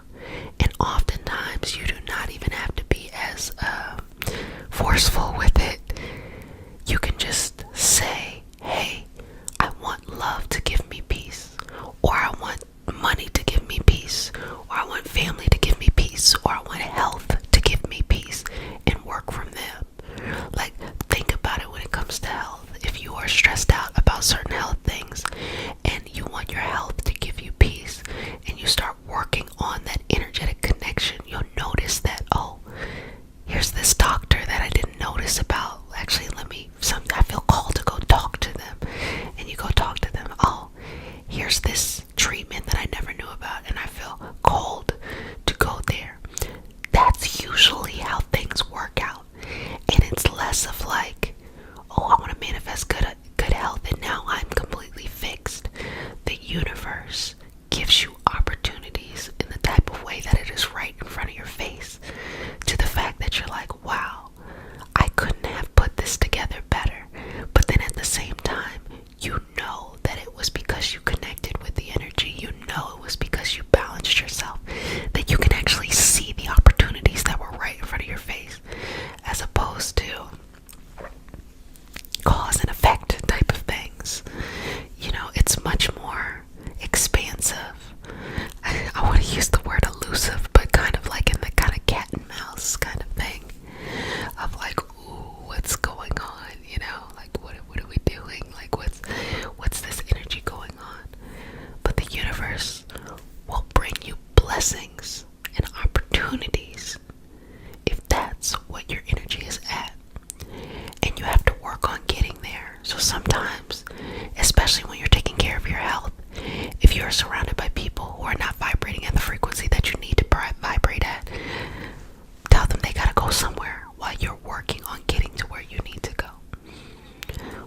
And oftentimes you do not even have to be as forceful with it. You can just say, hey, I want love to give me peace, or I want money to give me peace, or I want family to give me peace, or I want health to give me peace, and work from them. Like, think about it when it comes to health. If you are stressed out about certain health things and you want your health to give you peace, and you start working on that energetic connection, you'll notice that, oh, here's this doctor that I didn't notice about. Actually, I feel called to go talk to them. And you go talk to them. Oh, here's this treatment that I never knew about, and I feel called to go there. That's usually how things work out. And it's less of like, oh, I want to manifest good health, and now I'm completely fixed. The universe gives you opportunities in the type of way that it is right in front of your face, to the fact that you're like, wow, I couldn't have put this together better. But then at the same time, you know that it was because you connected with the energy. You know it was because you balanced yourself, that you can actually see the opportunities that were right in front of your face, as opposed to cause and effect type of things. You know, it's much more expansive. I want to use the word elusive, but kind of like in the kind of cat and mouse kind of thing, of like, ooh, what's going on? You know, like what are we doing? Like what's this energy going on? But the universe will bring you blessings and opportunities if that's what your energy is at. And you have to work on getting there. So sometimes, especially when you're taking care of your health, if you're surrounded by people who are not vibrating at the frequency that you need to vibrate at, tell them they gotta go somewhere while you're working on getting to where you need to go.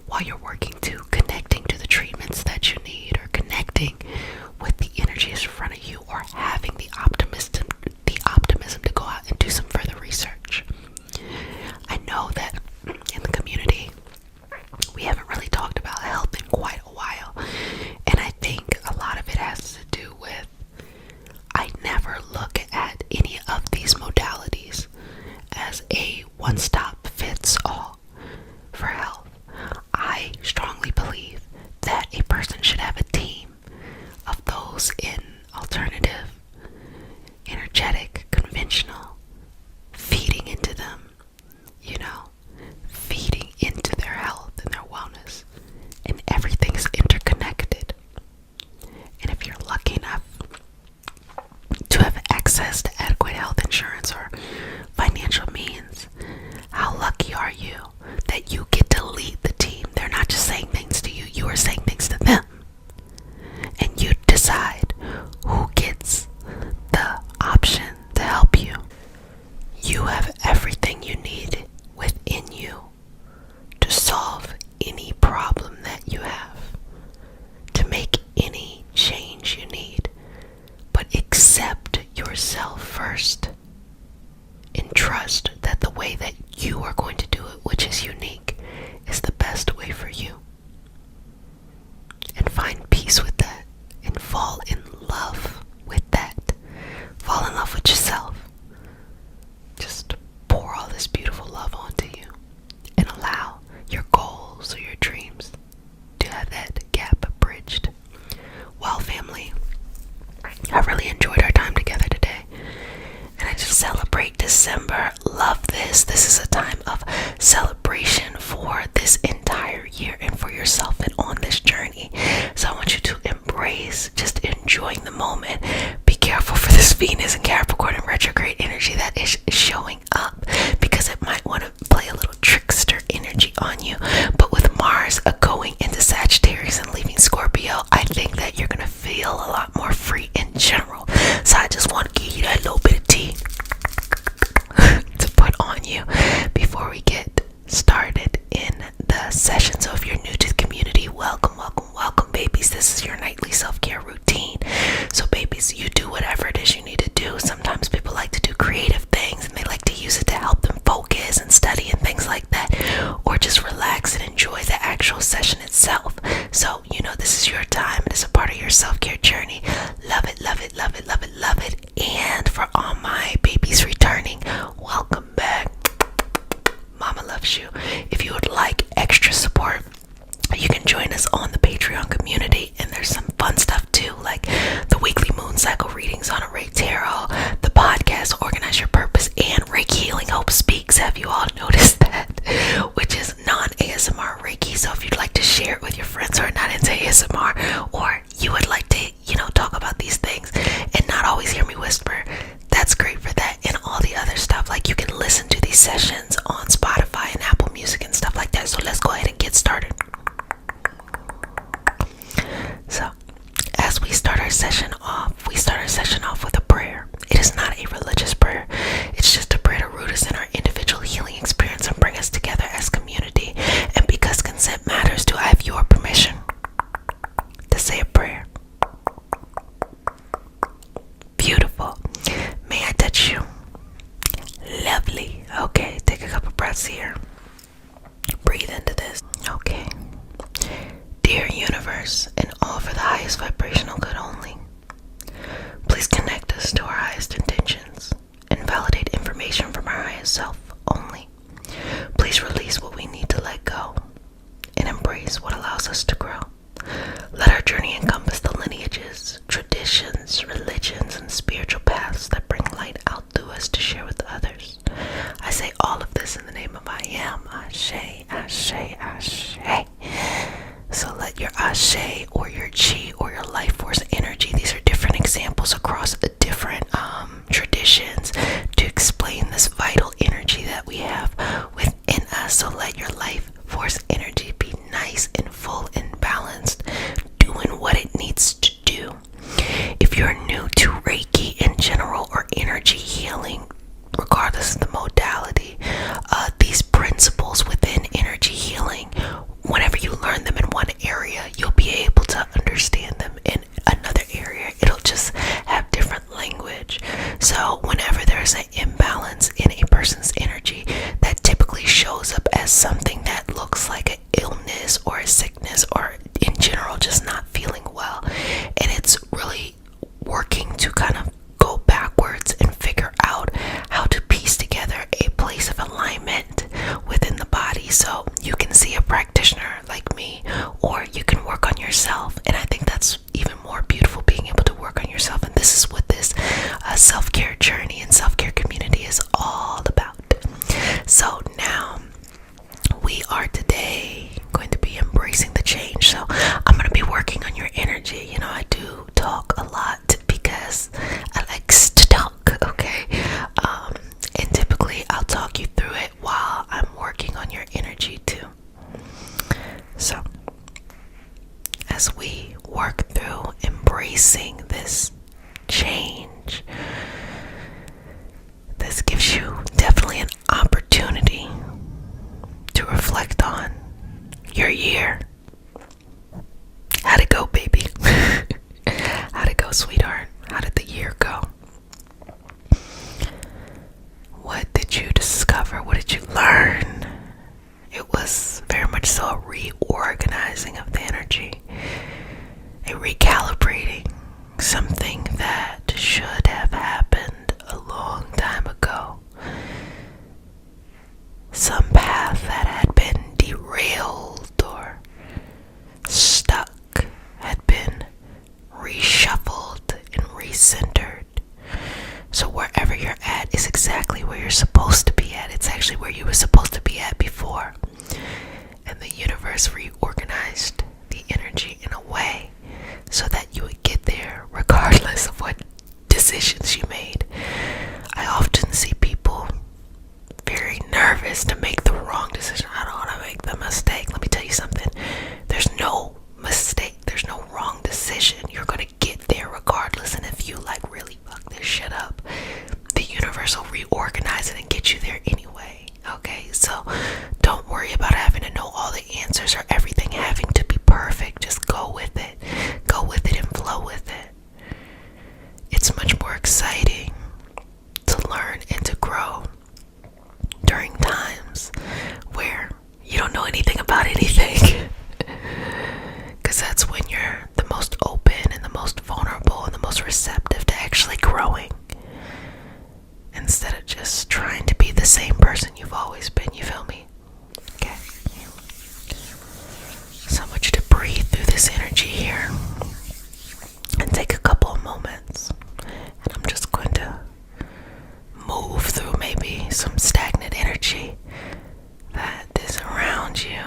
While you're working to connecting to the treatments that you need, or connecting with the energies in front of you, or having the optimism to go out and do some further research. I know that in the community, we haven't really talked about health in quite a while, and I think a lot of it has to do with, I never look at any of these modalities as a one-stop fits all for health. I strongly believe that a person should have a team of those in alternative, energetic, conventional, feeding into them, you know, feeding into their health and their wellness. And everything's interconnected. And if you're lucky enough to have access to adequate health insurance or financial means, how lucky are you that you get to lead the team? They're not just saying things to you, you are saying things to them. And you decide who gets the option to help you. You have everything you need within you to solve any problem that you have, to make any change you need. But accept yourself first, and trust that the way that you are going to do it, which is unique, is the best way for you. And find peace with that, and fall in love with that. Fall in love with yourself. Just pour all this beautiful love onto you, and allow your goals or your dreams to have that gap bridged. Well, family, I really enjoyed our time together today, and I just celebrate December. Love this. This is a time of celebration for this entire year and for yourself and on this journey. So I want you to embrace just enjoying the moment. Be careful for this Venus and Capricorn and is showing up because it might want to play a little trickster energy on you. But with Mars going into Sagittarius and leaving Scorpio, I think that you're going to feel a lot more free in general. So I just want to give you that little bit of tea to put on you before we get started in the session. So if you're new to the community, welcome, babies. This is your nightly self-care routine. So babies, you do whatever it is you need to do. Sometimes people like to do creative things and they like to use it to help them focus and study and things like that, or just relax and enjoy the actual session itself. So this is your time. It is a part of your self-care journey. Love it, love it, love it, love it, love it. And for all my babies returning, welcome back. Mama loves you. If you would like extra support, you can join us on the Patreon community, and there's some fun stuff too, like the weekly moon cycle readings on a Reiki Tarot, the podcast Organize Your Purpose, and Reiki Healing Hope Speaks. Have you all noticed that? Which is non-ASMR Reiki. So if you'd like to share it with your friends who are not into ASMR, or you would like to, talk about these things and not always hear me whisper, that's great for that. And all the other stuff, like you can listen to these sessions on Spotify and Apple Music and stuff like that. So let's go ahead and get started. So, as we start our session off with a prayer. It is not a religious prayer. It's just a prayer to root us in our individual healing experience and bring us together as community. And because consent matters, do I have your permission to say a prayer? Beautiful. May I touch you? Lovely. Okay, take a couple breaths here. Breathe into this. Okay. Dear universe, and all for the highest vibrational good only, please connect us to our highest intentions and validate information from our highest self only. Please release what we need to let go and embrace what allows us to grow. Let our journey encompass the lineages, traditions, religions, and spiritual paths that bring light out through us to share with others. I say all of this in the name of I am. Ashe, Ashe, Ashe. So let your Ashe or your Chi or your life force energy, these are different examples across the different traditions to explain this vital energy that we have within us. So let your life force energy be nice and full and balanced, doing what it needs to do. If you're new to Reiki in general or energy healing, regardless of the modality, these principles within energy healing, whenever you learn them in one area, you'll be able to understand them in another area. It'll just have different language. So whenever there's an imbalance in a person's energy, that typically shows up as something that looks like an illness or a sickness, or in general just not feeling well. And it's really working to kind of go backwards and figure out how to piece together a place of alignment within the body. So you can see a practitioner like me, or you can work on yourself. And I think that's even more beautiful, being able to work on yourself. And this is what this self-care journey and self-care community is all about. So now we are today going to be embracing the change. So I'm going to be working on your energy. I do talk a lot because I like to talk, okay? And typically I'll talk you through it while I'm working on your energy too. So as we work through embracing this change, this gives you definitely an opportunity to reflect on your year. How'd it go, baby? How'd it go, sweetheart? How did the year go? What did you discover? What did you learn? It was very much so a reorganizing of the energy, a recalibrating, something that should have happened a long time ago. Some path that had been derailed or stuck had been reshuffled and recentered. So wherever you're at is exactly where you're supposed to be at. It's actually where you were supposed to be at before. And the universe reorganized the energy in a way so that you would get there regardless of what decisions you made. I often see people universe will reorganize it and get you there anyway. Okay, so don't worry about having to know all the answers or everything having to be perfect. Just go with it. Go with it and flow with it. It's much more exciting to learn and to grow during times where you don't know anything about anything. Because that's when you're the most open and the most vulnerable and the most receptive to actually growing. Instead of just trying to be the same person you've always been, you feel me? Okay. So I want you to breathe through this energy here and take a couple of moments. And I'm just going to move through maybe some stagnant energy that is around you.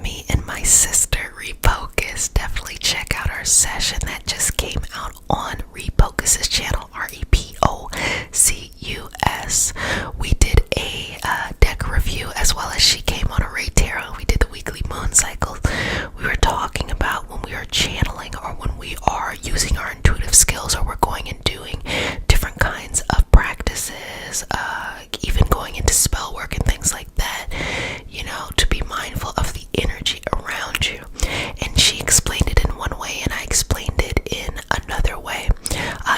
Me and my sister Refocus, definitely check out our session that just came out on Refocus's channel, Repocus. We did a deck review, as well as she came on a Ray Tarot. We did the weekly moon cycles. We were talking about when we are channeling or when we are using our intuitive skills, or we're going and doing different kinds of practices, even going into spell work and things like that, you know, to be mindful of the energy around you. And she explained it in one way and I explained it in another way,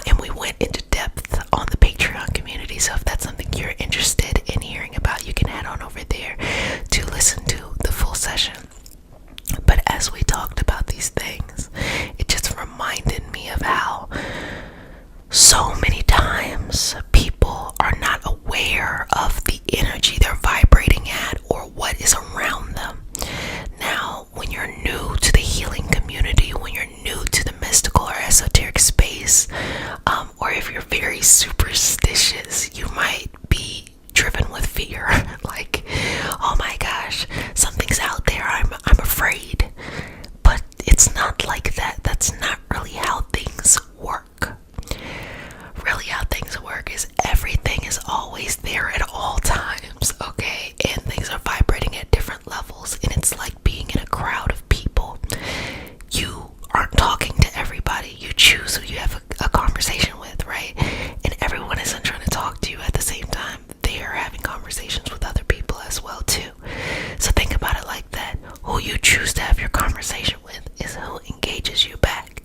and we went into depth on the Patreon community. So if that's something you're interested in hearing about, you can head on over there to listen to the full session. But as we talked about these things, it just reminded me of how so many times people are not aware of the energy they're vibrating at or what is around them. Now, when you're new to the healing community, when you're new to the mystical or esoteric space, or if you're very superstitious, you might be driven with fear. Like, oh my gosh, something's out there, I'm afraid. But it's not like that. That's not really how things work. Really how things work is everything is always there at all times, okay? And things are vibrating at different levels, and it's like being in a crowd of people. You aren't talking to everybody. You choose who you have a conversation with, right? And everyone isn't trying to talk to you at the same time. They are having conversations with other people as well too. So think about it like that. Who you choose to have your conversation with is who engages you back.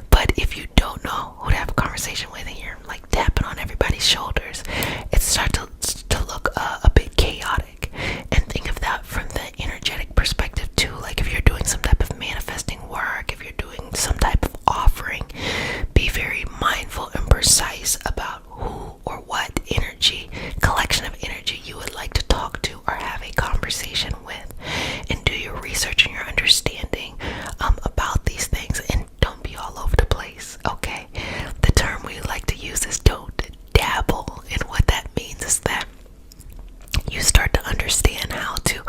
But if you don't know who to have a conversation with and you're like tapping on everybody's shoulders, it starts to look a bit chaotic. And think of that from the energetic perspective too. Like if you're doing some type of manifesting work, if you're doing some type of offering, be very mindful and precise about who or what energy, collection of energy you would like to talk to or have a conversation with, and do your research and your understanding about these things, and don't be all over the place, okay? The term we like to use is don't dabble, and what that means is that you start to understand how to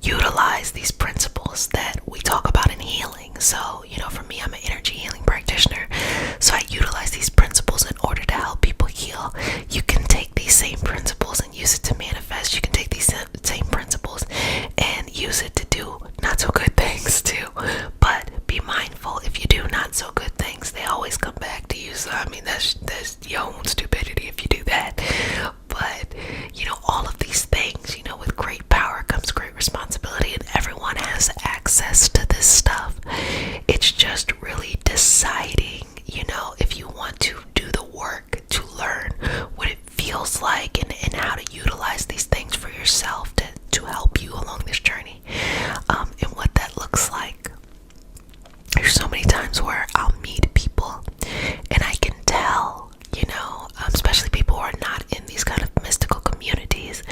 utilize these principles that we talk about in healing. So, you know, for me, I'm an energy healing practitioner, so I utilize these principles in order to help people heal. You can take these same principles and use it to manifest. You can take these same principles and use it to do not so good things too. But be mindful, if you do not so good things, they always come back to you. So I mean, that's your own stupidity if you do that. But you know, all of these things, you know, with great power comes great responsibility, and everyone has access to this stuff. It's just really deciding, you know, if you want to do the work to learn what it feels like and how to utilize these things for yourself to help you along this journey, and what that looks like. There's so many times where I'll meet people and I can tell, you know, especially people who are not in these kind of mystical communities,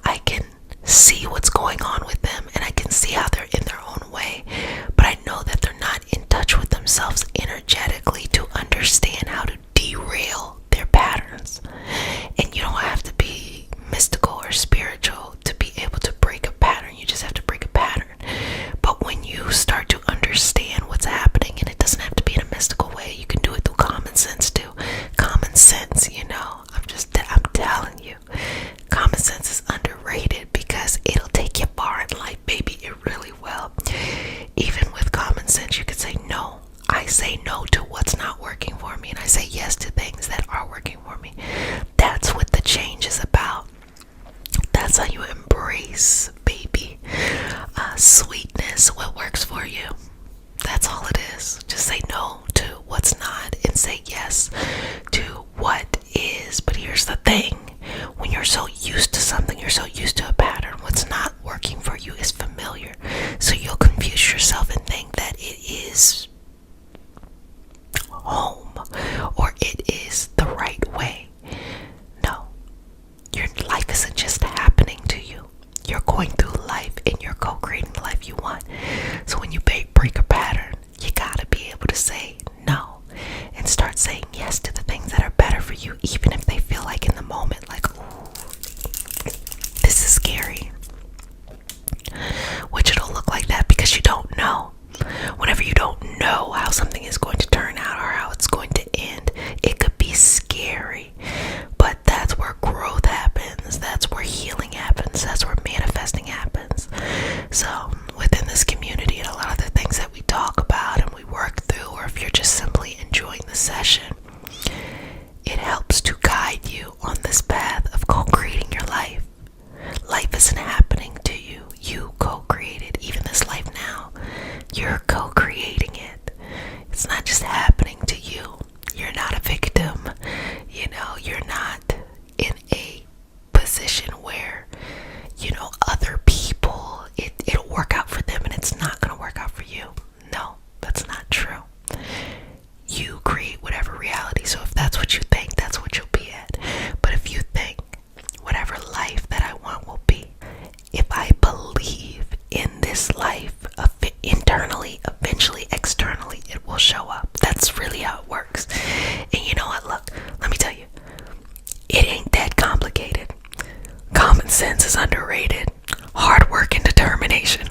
I can see what's going on with them and I can see how they're in their own way, but I know that they're not in touch with themselves energetically to understand how to derail their patterns. And you don't have to be mystical or spiritual to be able to break a pattern. You just have to break a pattern. But when you start to understand what's happening, and it doesn't have to be in a mystical way, you can do it through common sense too. Common sense, you know, I'm telling you, common sense is underrated because it'll take you far in life, baby. It really will. Even with common sense, you could say no. I say no to what's not working for me, and I say yes to things that are working for me. you, even if they feel like in the moment, like, ooh, this is scary. Which it'll look like that because you don't know. Whenever you don't know how something is going to turn out or how it's going to end, it could be scary. But that's where growth happens. That's where healing happens. That's where manifesting happens. So within this community and a lot of the things that we talk about and we work through, or if you're just simply enjoying the session, it helps to guide you on this path of co-creating your life. Life isn't happening to you. You co-create it. Even this life now, you're co-creating it. It's not just happening to you. You're not a victim. You're not in a position where, other people, it'll work out for them and it's not going to work out for you. No, that's not true. You create whatever reality. So if that's what you think, that's what you'll be at. But if you think whatever life that I want will be, if I believe in this life, internally, eventually, externally, it will show up. That's really how it works. And you know what? Look, let me tell you, it ain't that complicated. Common sense is underrated. Hard work and determination.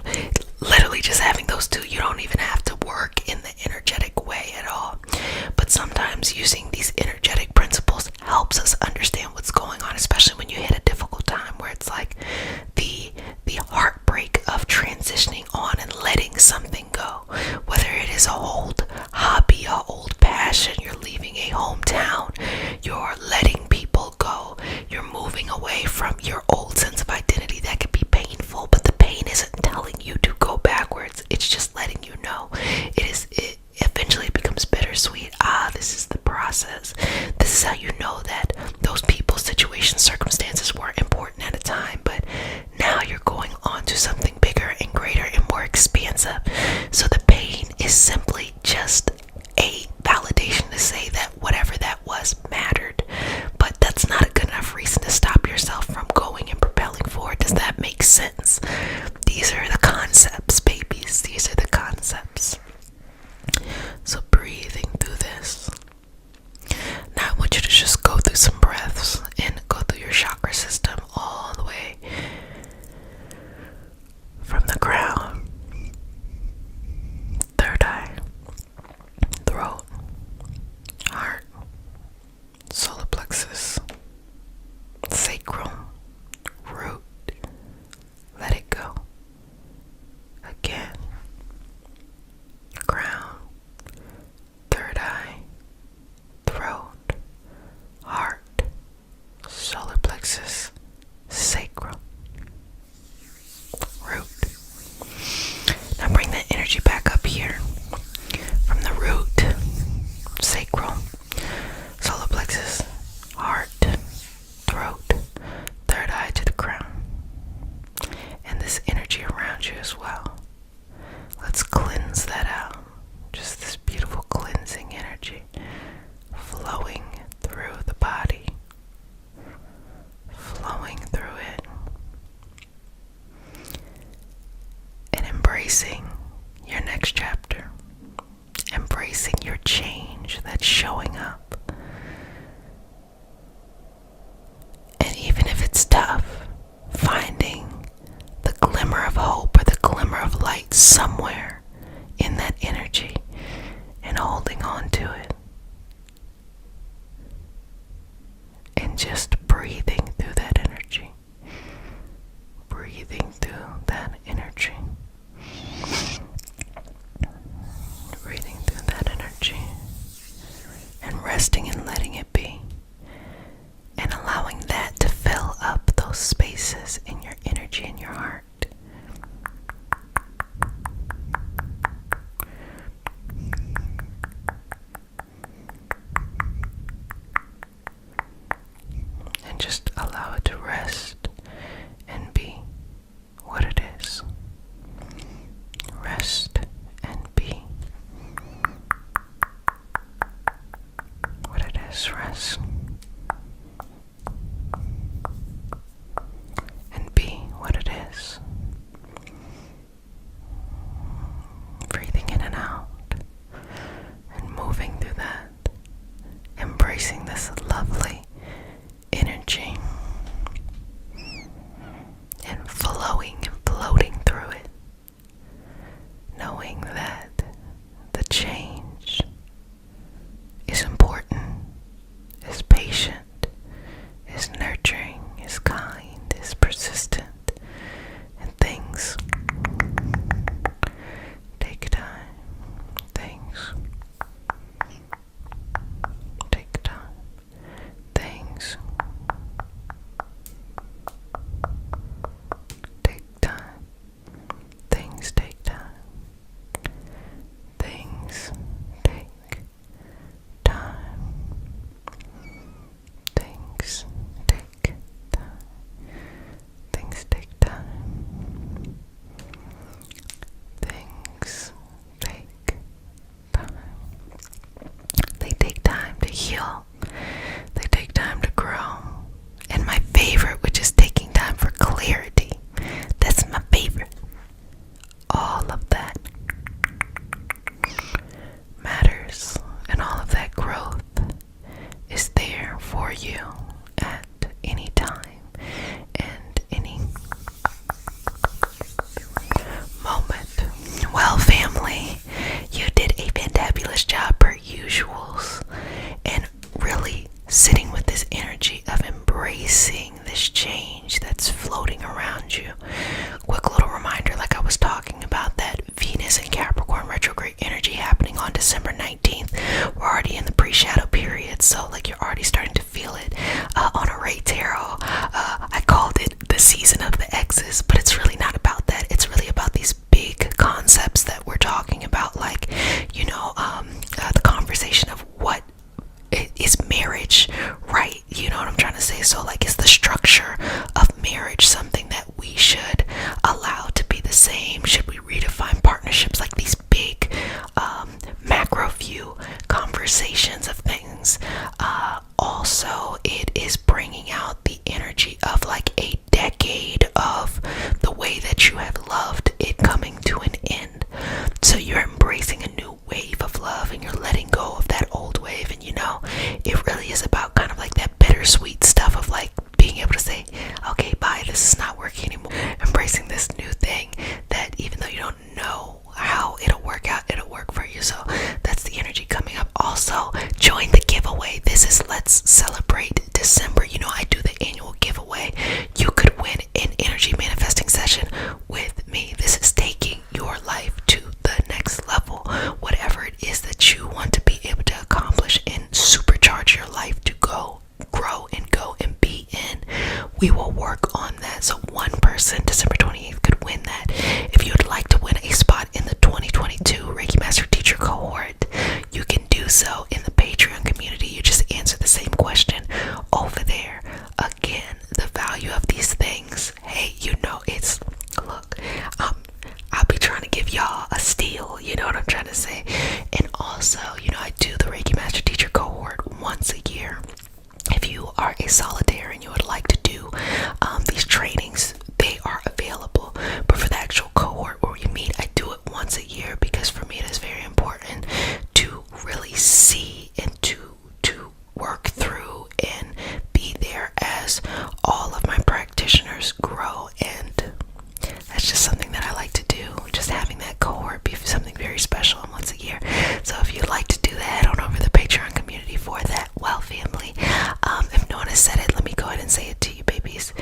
Literally just having those two. You don't even have to work in the energetic way at all. But sometimes using these energetic principles helps us understand what's going on, especially when you hit a difficult time where it's like the heartbreak of transitioning on and letting something go. Whether it is an old hobby, an old passion, you're leaving a hometown, you're letting people go, you're moving away from your old sense of identity. That can be painful, but the pain isn't telling you to go backwards. It's just letting you know. It eventually becomes bittersweet. This is the process. This is how you know that those people, situations, circumstances were important at a time, but now you're going on to something bigger and greater and more expansive. So the pain is simply just a validation to say that whatever that was mattered. But that's not a good enough reason to stop yourself from going and propelling forward. Does that make sense? These are the concepts, babies. These are the concepts. So breathing through this. Now I want you to just go through some breaths and go through your chakra system all the way from the crown, third eye, throat, heart, solar plexus, sacrum, root. Let it go. Again. Crown, third eye, throat, heart, solar plexus, sacrum, root. Now bring that energy back up here from the root, sacrum, solar plexus, heart, throat, third eye to the crown. And this energy around you as well. Let's cleanse that out. Just this beautiful cleansing energy flowing through the body, flowing through it, and embracing your next chapter, embracing your change that's showing up. And even if it's tough, finding the glimmer of hope or the glimmer of light somewhere in that energy and holding on to it and just breathing through that energy, breathing through that energy, breathing through that energy, and resting and letting it be, and allowing that to fill up those spaces in your energy and your heart. And just allow it to rest and be what it is. Rest and be what it is. Rest and be what it is. Breathing in and out and moving through that, embracing this lovely you at any time and any moment. Well, family, you did a fantabulous job per usuals, and really sitting with this energy of embracing this change that's floating around you. Quick little reminder, like I was talking about, that Venus and Capricorn retrograde energy happening on December 19th. We're already in the pre-shadow period, so like you're already starting to feel it. On a Ray Tarot, I called it the season of the X's, but it's really not about that. It's really about these big concepts that we're talking about, like, the conversation of what is marriage, right? You know what I'm trying to say? So like, is the structure of marriage something that we should allow to be the same? Should we redefine partnerships? Like these big macro view conversations of things. Also, it is bringing out the energy of like a decade of the way that you have loved it coming to an end. So you're embracing a new wave of love, and you're letting go of that old wave. And it really is about kind of like that bittersweet stuff of like being able to say, okay, bye, this is not working anymore. Embracing this new thing that even though you don't know how it'll work out, it'll work for you. So that's the energy coming up. Also, join the giveaway. This is Let's Celebrate December. I do the annual giveaway. You could win an energy manifesting session with me. This is taking your life to the next level. Whatever it is that you want to be able to accomplish and supercharge your life to grow and be in, we will work on that. So one person, December 28th, could win that. If you would like to win a spot in the 2022 Reiki Master Teacher Cohort, you can do so in the Patreon community. You just answer the same question over there. Again, the value of these things, hey, look, I'll be trying to give y'all a steal, you know what I'm trying to say? And also, I do the Reiki Master Teacher Cohort once a year. If you are a solitaire and you would like to do these trainings, they are available. But for the actual cohort where we meet, I do it once a year, because for me it is very important to really see and to work through and be there as all of my practitioners grow. And that's just something that I like to do, just having that cohort be something very special once a year. So if you'd like to do that, head on over to the Patreon community for that. Well, family, if no one has said it, let me go ahead and say it to you, babies.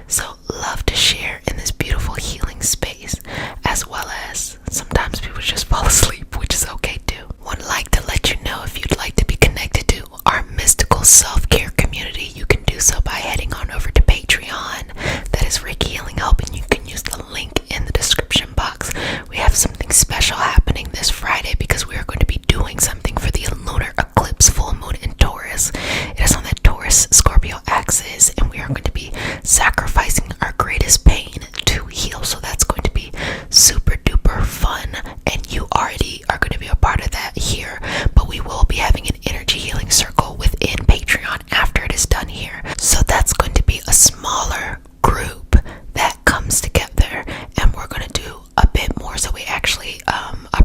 So love to share in this beautiful healing space, as well as sometimes people just fall asleep, which is okay too. Would like to let you know, if you'd like to be connected to our mystical self-care community, you can do so by heading on over to Patreon. That is Reiki Healing Help, and you can use the link in the description box. We have something special happening this Friday, because we are going to be doing something for the lunar eclipse full moon in Taurus. It is on the Taurus Scorpio axis, and we are going to be sacrificing our greatest pain to heal. So that's going to be super duper fun, and you already are going to be a part of that here. But we will be having an energy healing circle within Patreon after it is done here. So that's going to be a smaller group that comes together, and we're going to do a bit more. So we actually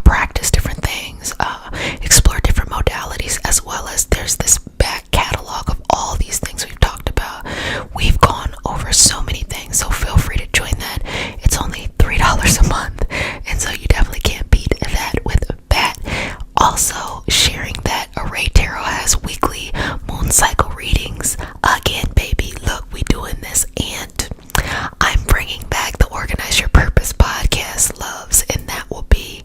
practice different things, explore different modalities, as well as there's this back catalog of all these things we've talked about. We've gone over so many things, so feel free to join that. It's only $3 a month, and so you definitely can't beat that with that. Also, sharing that Array Tarot has weekly moon cycle readings. Again, baby, look, we doing this, and I'm bringing back the Organize Your Purpose podcast, loves, and that will be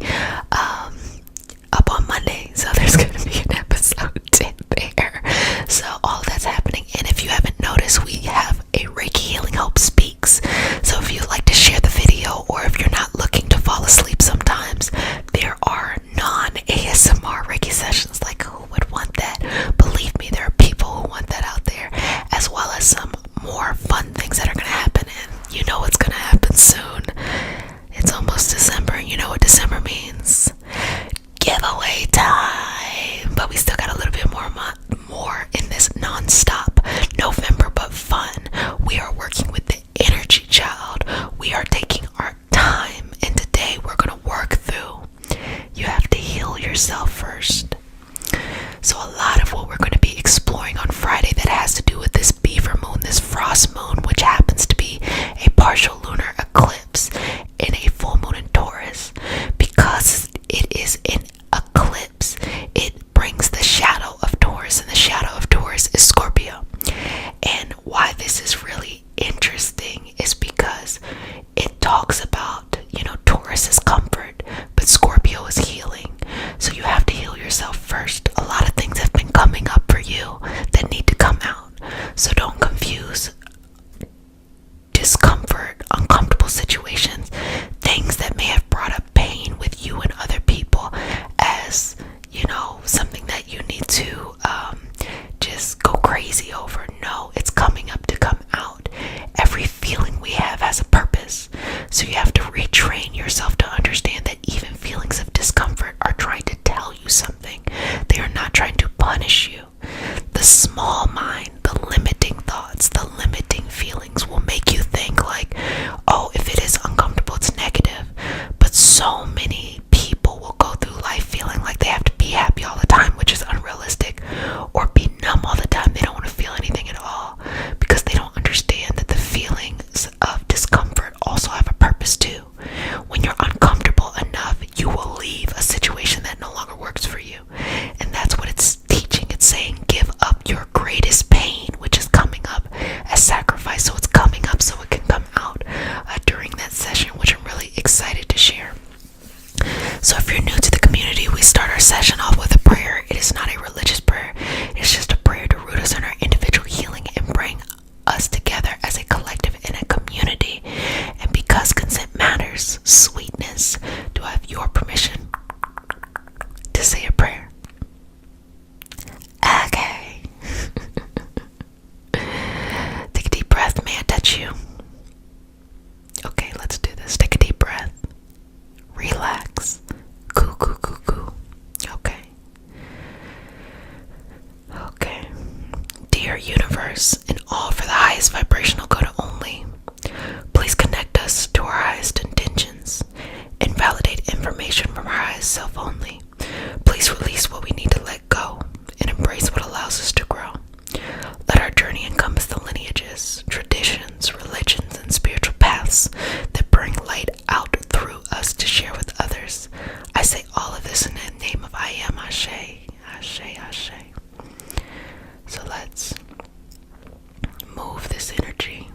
up on Monday. So there's going to be an episode in there. So all that's happening. And if you haven't noticed, we have a Reiki Healing Help Speaks. So if you'd like to share the video, or if you're not looking to fall asleep sometimes, there are non-ASMR Reiki sessions. Like, who would want that? Believe me, there are people who want that out there, as well universe, and all for the highest vibrational good only, please connect us to our highest intentions and validate information from our highest self only. Please release what we need to let go and embrace what allows us to grow. Let our journey encompass the lineages, traditions, religions, and spiritual paths that bring light out through us to share with others. I say all of this in the name of I am Ashe, Ashe, Ashe. So let's move this energy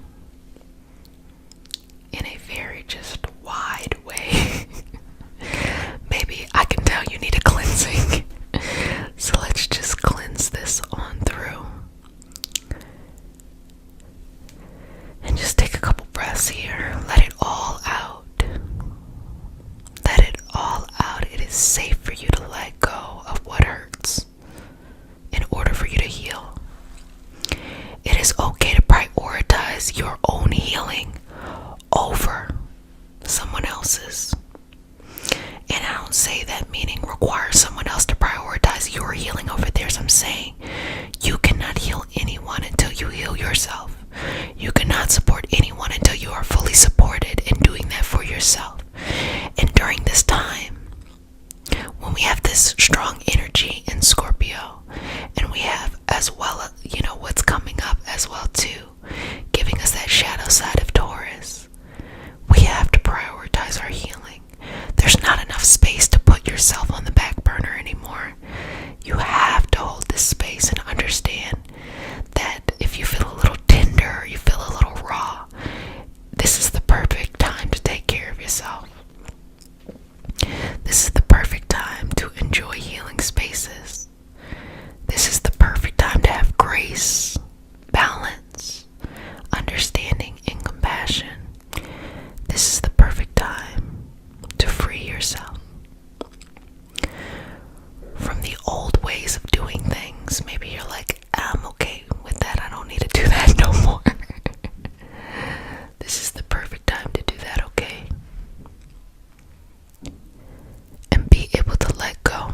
in a very just wide way. Maybe I can tell you need a cleansing. So let's just cleanse this on through. And just take a couple breaths here. Let it all out. Let it all out. It is safe for you to let go of what hurts in order for you to heal. It is okay to prioritize your own healing over someone else's. And I don't say that meaning require someone else to prioritize your healing over theirs. I'm saying you cannot heal anyone until you heal yourself. You cannot support anyone until you are fully supported in doing that for yourself. And during this time, when we have this strong energy in Scorpio, and we have as well, what's coming up as well too, giving us that shadow side of Taurus, we have to prioritize our healing. There's not enough space to put yourself on the back burner anymore. You have to hold this space and understand that if you feel a little tender, or you feel a little raw, this is the perfect time to take care of yourself. This is the perfect time to enjoy healing spaces. This is the perfect time to have grace, balance, understanding, and compassion. This is the perfect time to free yourself from the old ways of doing things. Maybe you're like, I'm okay with that. I don't need to do that no more. This is the perfect time to do that, okay? And be able to let go.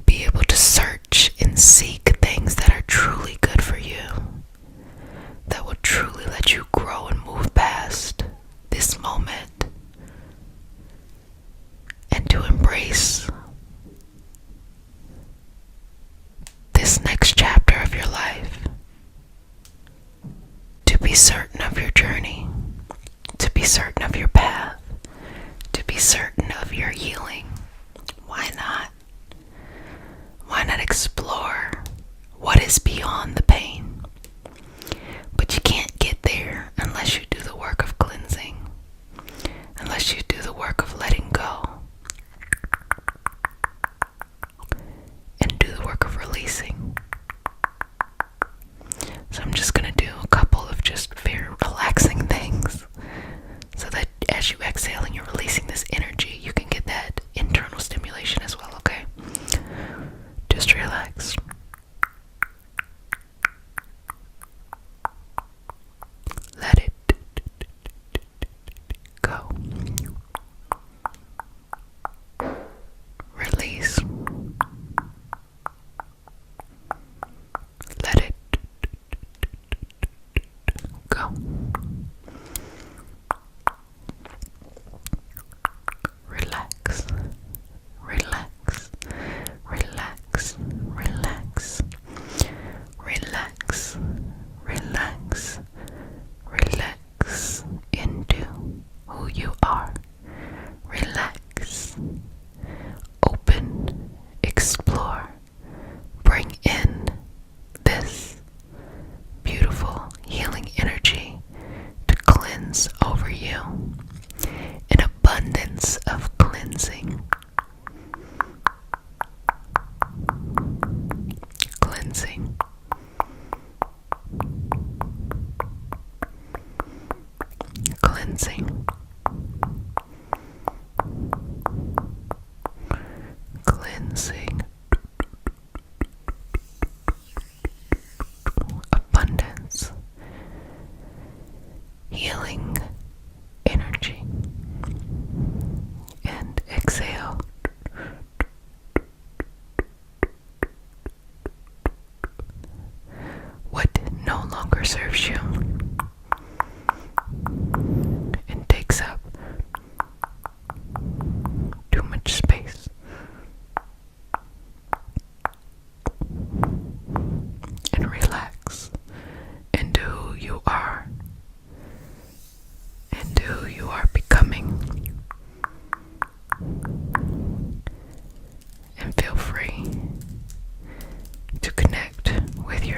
Be able to search and seek things that are truly good for you, that will truly let you grow and move past this moment, and to embrace this next chapter of your life, to be certain of your journey, to be certain of your path, to be certain of your healing. Why not? Why not explore what is beyond the pain? But you can't get there unless you do the work of cleansing, unless you do the work of letting go, and do the work of releasing. So I'm just going to do a couple of just very relaxing things so that as you exhale and you're releasing this energy, you can get that internal stimulation as well, okay? Just relax.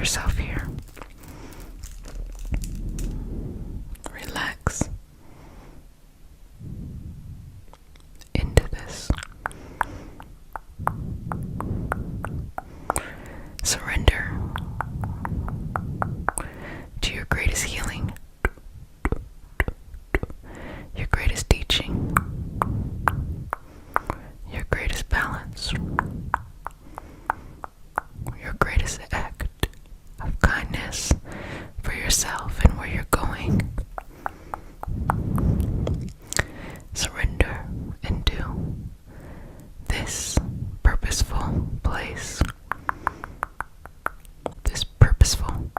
yourself here. Relax into this. Surrender to your greatest healing, your greatest teaching, your greatest balance, your greatest act of kindness for yourself and where you're going. Surrender into this purposeful place, this purposeful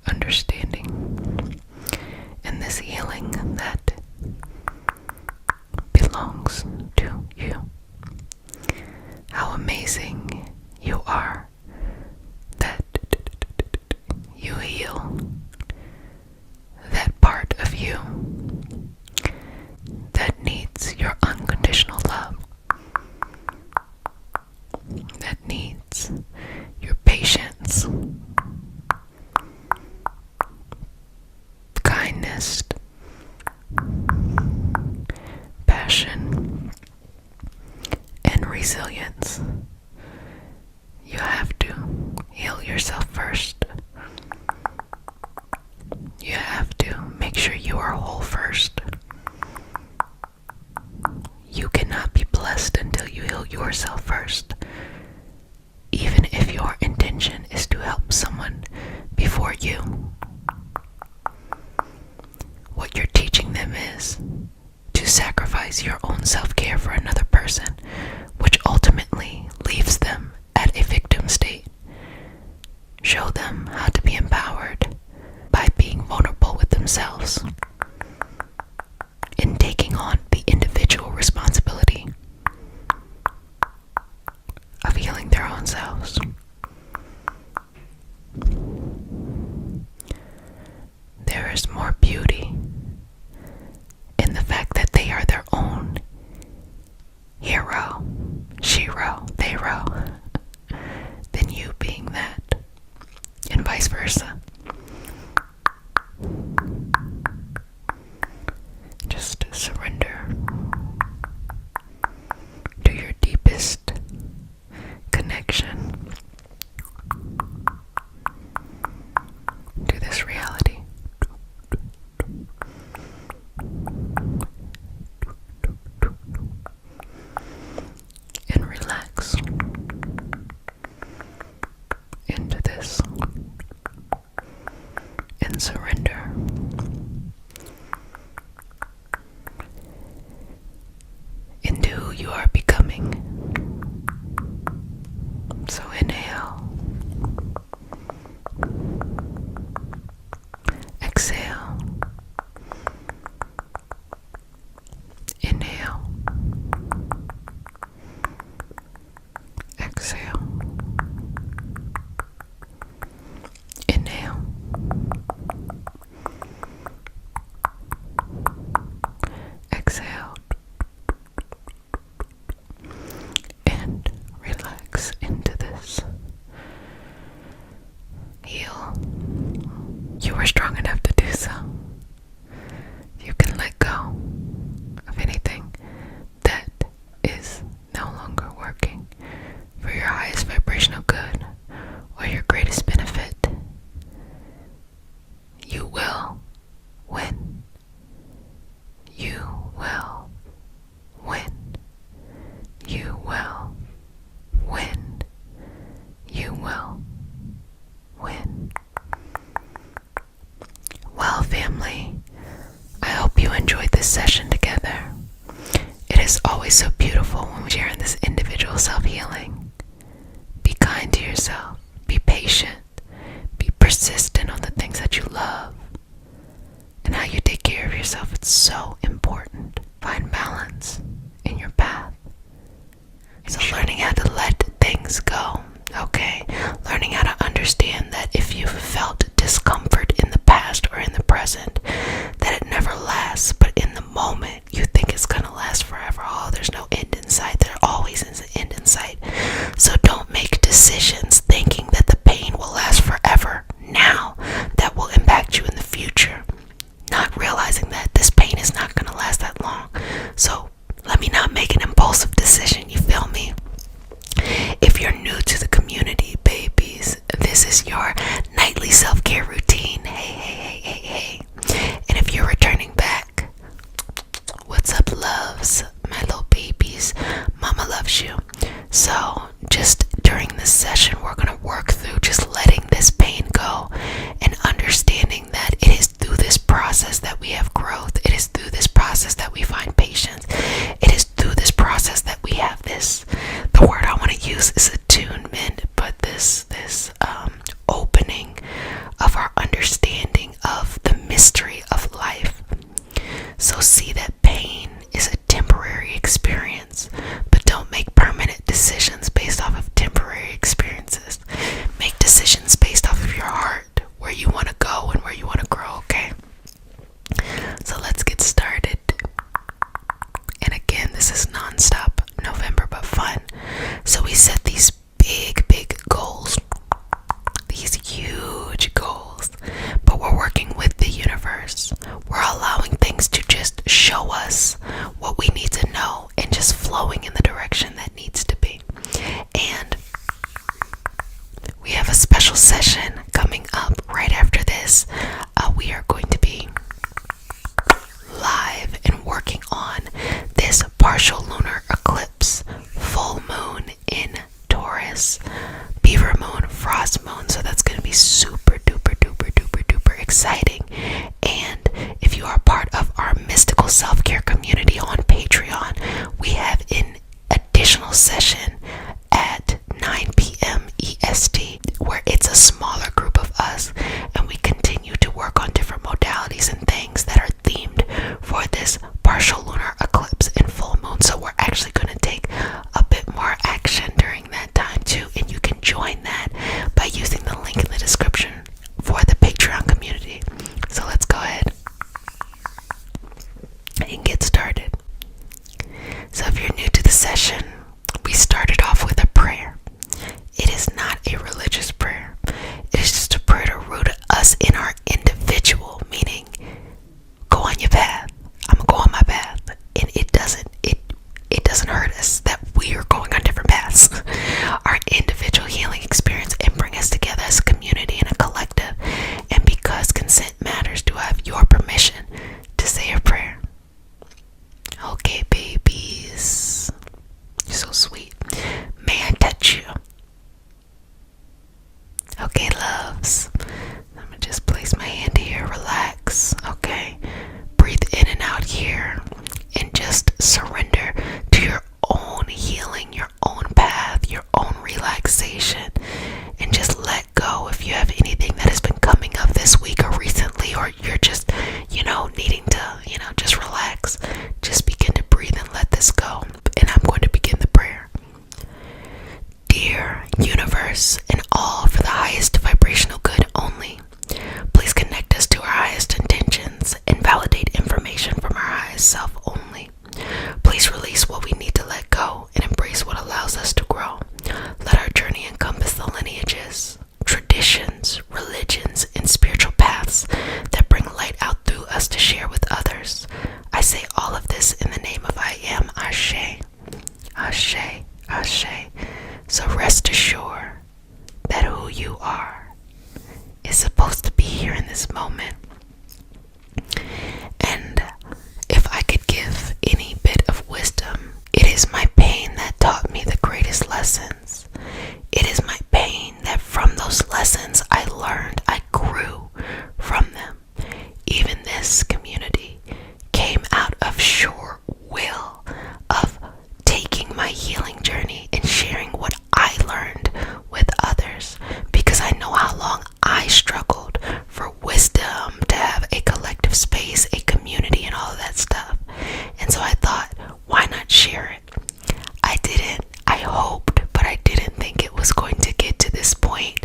understanding, and this healing that belongs to you. How amazing you are that you heal that part of you that needs your unconditional love, that needs your patience, kindness, passion, and resilience. You have to heal yourself first. You have to make sure you are whole first. You cannot be blessed until you heal yourself first. Even if your intention is to help someone before you. What you're teaching them is to sacrifice your own self-care for another person, which ultimately leaves them at a victim state. Show them how to be empowered by being vulnerable with themselves and taking on the individual responsibility of healing their own selves. There is more beauty in the fact that they are their own hero, shero, theyro, than you being that, and vice versa. Just surrender to your deepest connection to this reality. And relax into this and surrender into who you are becoming. So inhale, exhale, inhale, exhale, inhale, exhale, and relax into this. Heal. You are strong enough to do so. You can let go of anything that is no longer working for your highest vibrational good or your greatest benefit. You will win. You will win. You will win. You will win. Well, family, I hope you enjoyed this session together. It is always so beautiful when we share in this individual self-healing. Be kind to yourself. Be patient. Be persistent on the things that you love. And how you take care of yourself, it's so important. Find balance in your path. So learning how to let things go, okay? Learning how to understand that if you've felt discomfort in the past or in the present, that it never lasts, but in the moment you think it's gonna last forever. Oh, there's no our nightly self-care routine. Hey. And if you're returning back, what's up, loves? My little babies. Mama loves you. So, just during this session, we're going to work through just letting this pain go and understanding that it is through this process that we have growth. It is through this process that we find patience. It is through this process that we have this. The word I want to use is attunement, but this opening of our understanding of the mystery of life. So see that pain is a temporary experience, but don't make permanent decisions based off of temporary experiences. Make decisions based off of your heart, where you want to go and where you want to grow, okay? So let's get started. And again, this is non-stop November, but fun. So we set these big goals, these huge goals, but we're working with the universe. We're allowing things to just show us what we need to know and just flowing in the direction that needs to be. And we have a special session coming up right after this. We are going to be live and working on this partial lunar eclipse, full moon in Taurus, beaver moon, frost moon. So that's going to be super duper exciting. And if you are part of our mystical self-care community on Patreon, we have an additional session at 9 p.m. EST where it's a smaller group of us and we continue to work on different modalities and things that are themed for this partial lunar eclipse and full moon. So we're actually going to take a bit more action during that time too, and you can join that by using the link in the description for the Patreon community. So let's go ahead and get started. So if you're new to the session, we started off with a prayer. It is not a religious prayer. It is just a prayer to root us in our individual, meaning go on your path. I'm gonna go on my path. And it doesn't hurt us that we are going on different paths. Our individual healing experience and bring us together as a community and a collective. And because consent matters, do I have your permission to say a prayer? Okay, babies. You're so sweet. May I touch you? Okay, loves. I'm gonna just place my hand here. Relax. Okay. Breathe in and out here. And just surrender to your own healing, your own path, your own relaxation. And just let go if you have anything that has been coming up this week or recently, or you're just, needing to, just relax. Just begin to breathe and let this go. And I'm going to begin the prayer. Dear universe and all for the highest vibrational good only, please connect us to our highest intentions and validate information from our highest self only. Please release what we need to let go and embrace what allows us to grow. Let our journey encompass the lineages, traditions, religions, and spiritual paths that bring light out through us to share with others. I say all of this in the name of I am Ashe. Ashe, Ashe. So rest assured that who you are is supposed to be here in this moment. And if I could give any bit of wisdom, it is my pain that taught me the greatest lessons. It is my pain that from those lessons I learned, I grew from them. Even this community came out of sure will of taking my healing journey and sharing what I learned with others, because I know how long I struggled for wisdom, to have a collective space, a community, and all of that stuff. And so I thought, why not share it? I hoped, but I didn't think it was going to get to this point.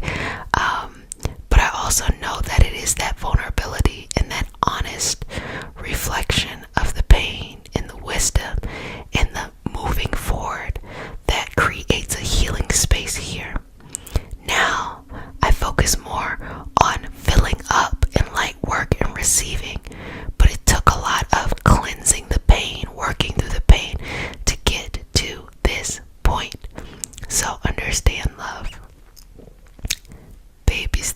But I also know that it is that vulnerability and that honest reflection of the pain and the wisdom and the moving forward that creates a healing space here. Now I focus more on filling up and light work and receiving, but it took a lot of cleansing the pain, working through the pain to get to this point. So understand, love. Babies,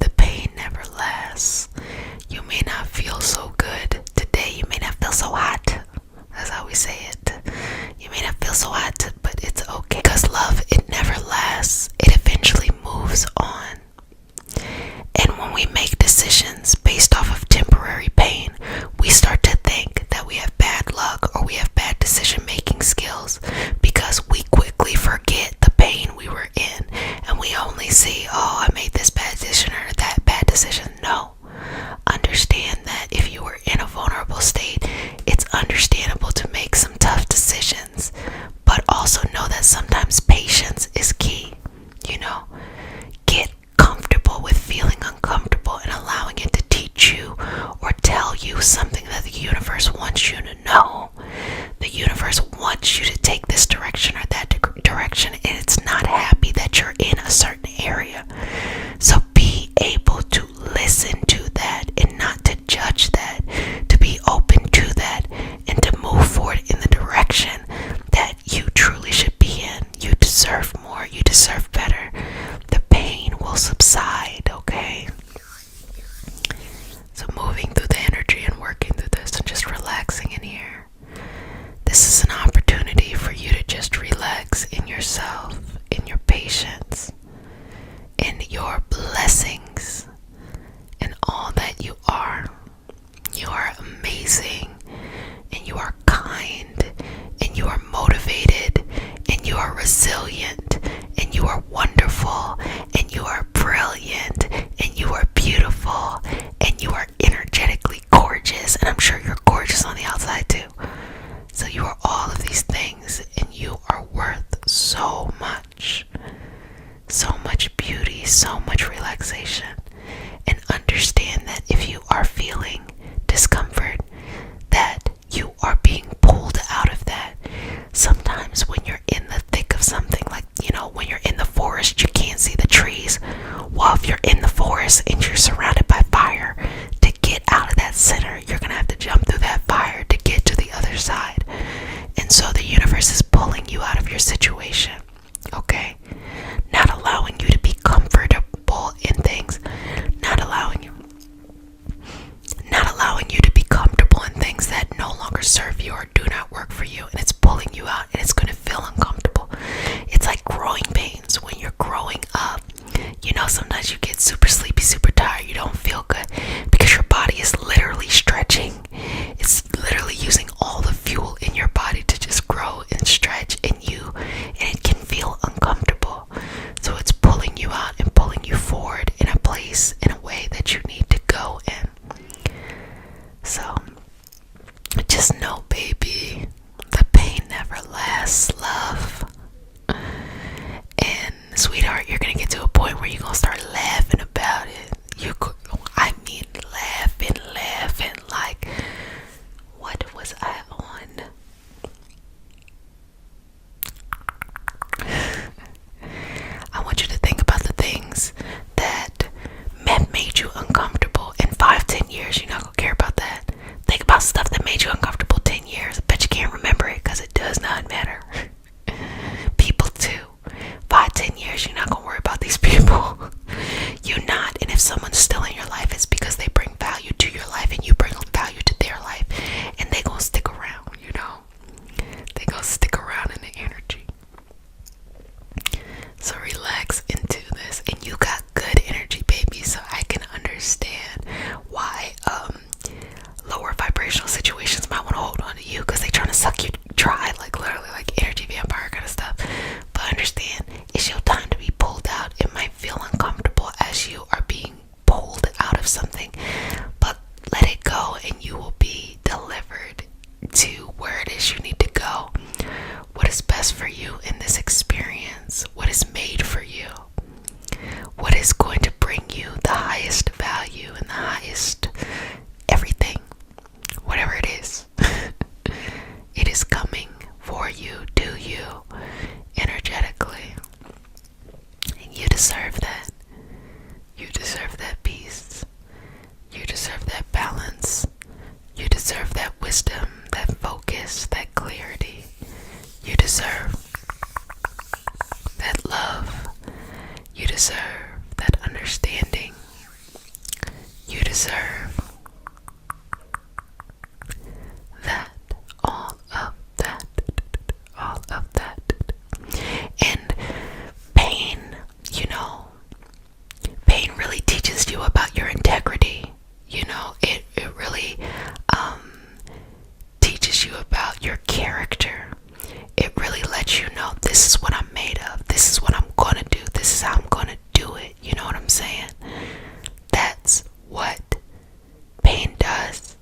we make decisions based off of temporary pain, we start to think that we have bad luck or we have bad decision making skills because we quickly forget the pain we were in and we only see, oh, I made this bad decision or that bad decision. No. Understand that if you were in a vulnerable state, it's understandable to make some tough decisions, but also know that sometimes patience is key. Get comfortable with feeling uncomfortable and allowing it to teach you or tell you something that the universe wants you to know. The universe wants you to take this direction or that direction, and it's not happy that you're in a certain area. So be able to listen to that and not to judge that, to be open to that and to move forward in the direction that you truly should be in. You deserve more. You deserve better. The pain will subside, okay? So moving through the energy and working through this and just relaxing in here. This is an opportunity for you to just relax in yourself, in your patience, in your blessings, in all that you are. You are amazing, and you are kind, and you are motivated, and you are resilient, and you are wonderful, and you are brilliant, and you are beautiful, and you are energetically gorgeous, and I'm sure you're gorgeous on the outside too. So you are all of these things, and you are worth so much beauty, so much relaxation. And understand that if you are feeling discomfort, that you are being pulled out of that. Sometimes when you're in the thick of something, like, when you're in the forest, you can't see the trees. Well, if you're in the forest and you're surrounded by fire, to get out of that center, you're going to have to jump through that fire to get to the other side. And so the universe is pulling you out of your situation, okay? Not allowing you to be comfortable in things, not allowing you to be comfortable in things that no longer serve you or do not work for you, and it's pulling you out, and it's going to feel uncomfortable. It's like growing pains when you're growing up. Sometimes you get super sleepy, super tired, you don't feel good because your body is literally stretching. It's literally using all the fuel in your body to just grow and stretch and it can feel uncomfortable. So it's pulling you out and pulling you forward in a place, in a way that you need to go in. So just know, baby, the pain never lasts, love. And sweetheart, you're gonna get to a point where you're gonna start laughing about it. Laughing like, what was I on? I want you to think about the things that made you uncomfortable. In 5-10 years, you're not gonna care about that. Think about stuff that made you uncomfortable 10 years. I bet you can't remember it because it does not matter. People too. 5-10 years, you're not gonna worry about these people. You're not. And if someone's still in your life, it's because they bring value to your life and you bring value to their life, and they gonna stick around. They gonna stick around in the energy. So relax into this, and you got good energy, baby. So I can understand why lower vibrational situations might want to hold on to you, because they trying to suck you dry, like literally like energy vampire kind of stuff. But understand, it's your time to be pulled out. It might feel uncomfortable as you are being pulled out of something, but let it go and you will be delivered to where it is you need to go. What is best for you in this experience? What is made for you? What is going to bring you the highest value and the highest everything? Whatever it is. It is coming for you, to you, energetically. And you deserve that. You deserve that peace. You deserve that balance. You deserve that wisdom, that focus, that clarity. You deserve that love. You deserve that understanding. You deserve that, all of that. And pain, pain really teaches you about your what pain does.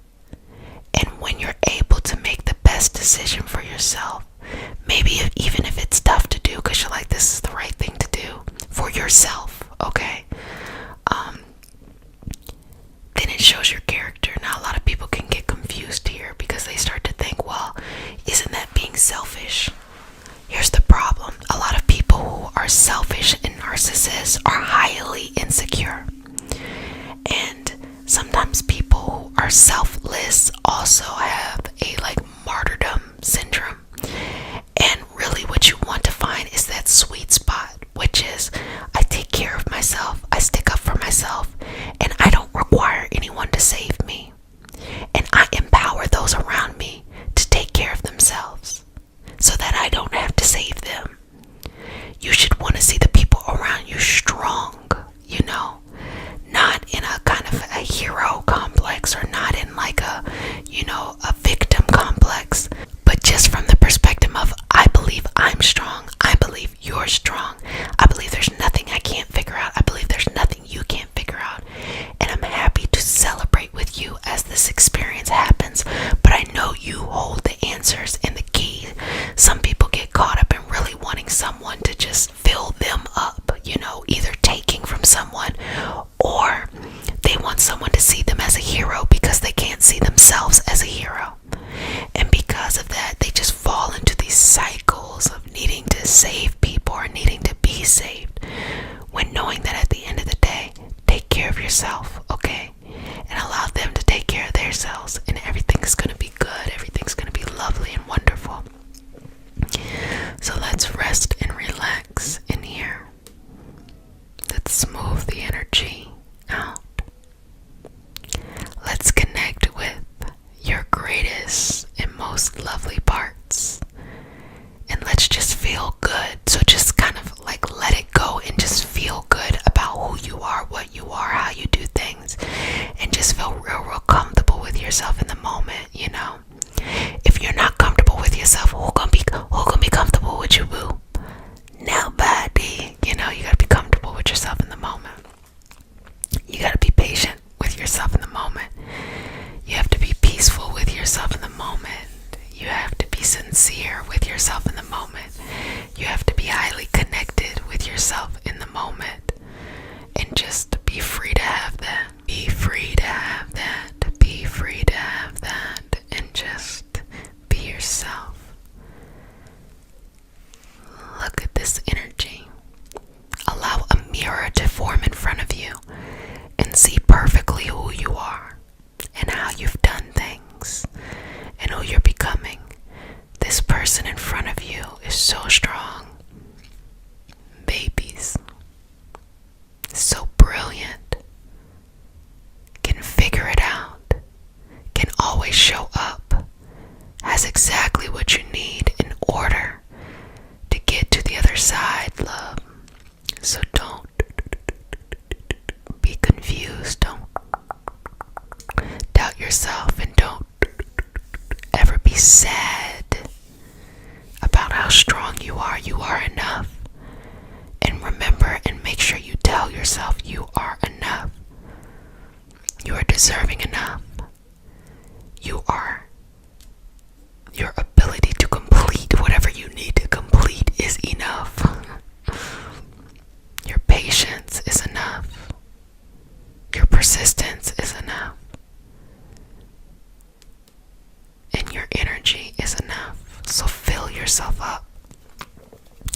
And when you're able to make the best decision for yourself, maybe even if it's tough to do because you're like, this is the right thing to do for yourself, okay? Then it shows your character. Now, a lot of people can get confused here because they start to think, well, isn't that being selfish? Here's the problem. A lot of people who are selfish and narcissists are highly insecure. And sometimes people who are selfless also have a martyrdom syndrome. And really what you want to find is that sweet spot, which is I take care of myself, I stick up for myself, and I don't require anyone to save me. And I empower those around me to take care of themselves so that I don't have to save them. You should want to see the people around you strong, not in a kind of a hero complex or not in a victim complex, but just from the perspective of I believe I'm strong, I believe you're strong, I believe there's nothing I can't figure out, I believe there's nothing you can't figure out, and I'm happy to celebrate with you as this experience happens, but I know you hold the answers and the key. Some people get caught up in really wanting someone to just fill them up, either taking from someone or they want someone to see them as a hero because they can't see themselves as a hero. And because of that, they just fall into these cycles of needing to save people or needing to be saved, when knowing that at the end of the day, take care of yourself, okay? And allow them to take care of themselves, and everything's going to be good. Everything's going to be lovely and wonderful. So let's rest and relax in here. Let's smooth the energy out. Let's connect with your greatest and most lovely parts. And let's just feel good. So just kind of let it go and just feel good about who you are, what you are, how you do things. And just feel real comfortable with yourself in the moment, If you're not comfortable with yourself, who gonna be comfortable with you, boo? Nobody. You gotta be comfortable with yourself in the moment. You gotta be patient with yourself in the moment. You have to be peaceful with yourself in the moment. You have to be sincere with yourself in the moment. You have to be highly connected with yourself in the moment. And just be free to have that. Be free to have that. Be free to have that. And just be yourself. Look at this energy. Allow a mirror to form in front of you and see perfectly who you are and how you've done things and who you're becoming. This person in front of you is so strong. Babies. So brilliant. Can figure it out. Can always show up. Has exactly what you need in order to get to the other side, love. So don't be confused. Don't doubt yourself, and don't ever be sad about how strong you are. You are enough. And remember and make sure you tell yourself you are enough. You are deserving enough. Your ability to complete whatever you need to complete is enough. Your patience is enough. Your persistence is enough. And your energy is enough. So fill yourself up.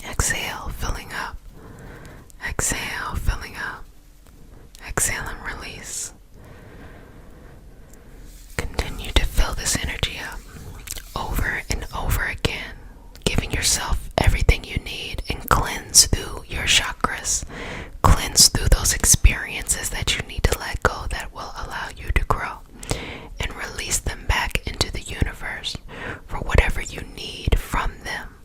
Exhale, filling up. Exhale, filling up. Exhale and release. Continue to fill this energy up over and over again, giving yourself everything you need, and cleanse through your chakras. Cleanse through those experiences that you need to let go that will allow you to grow, and release them back into the universe for whatever you need from them.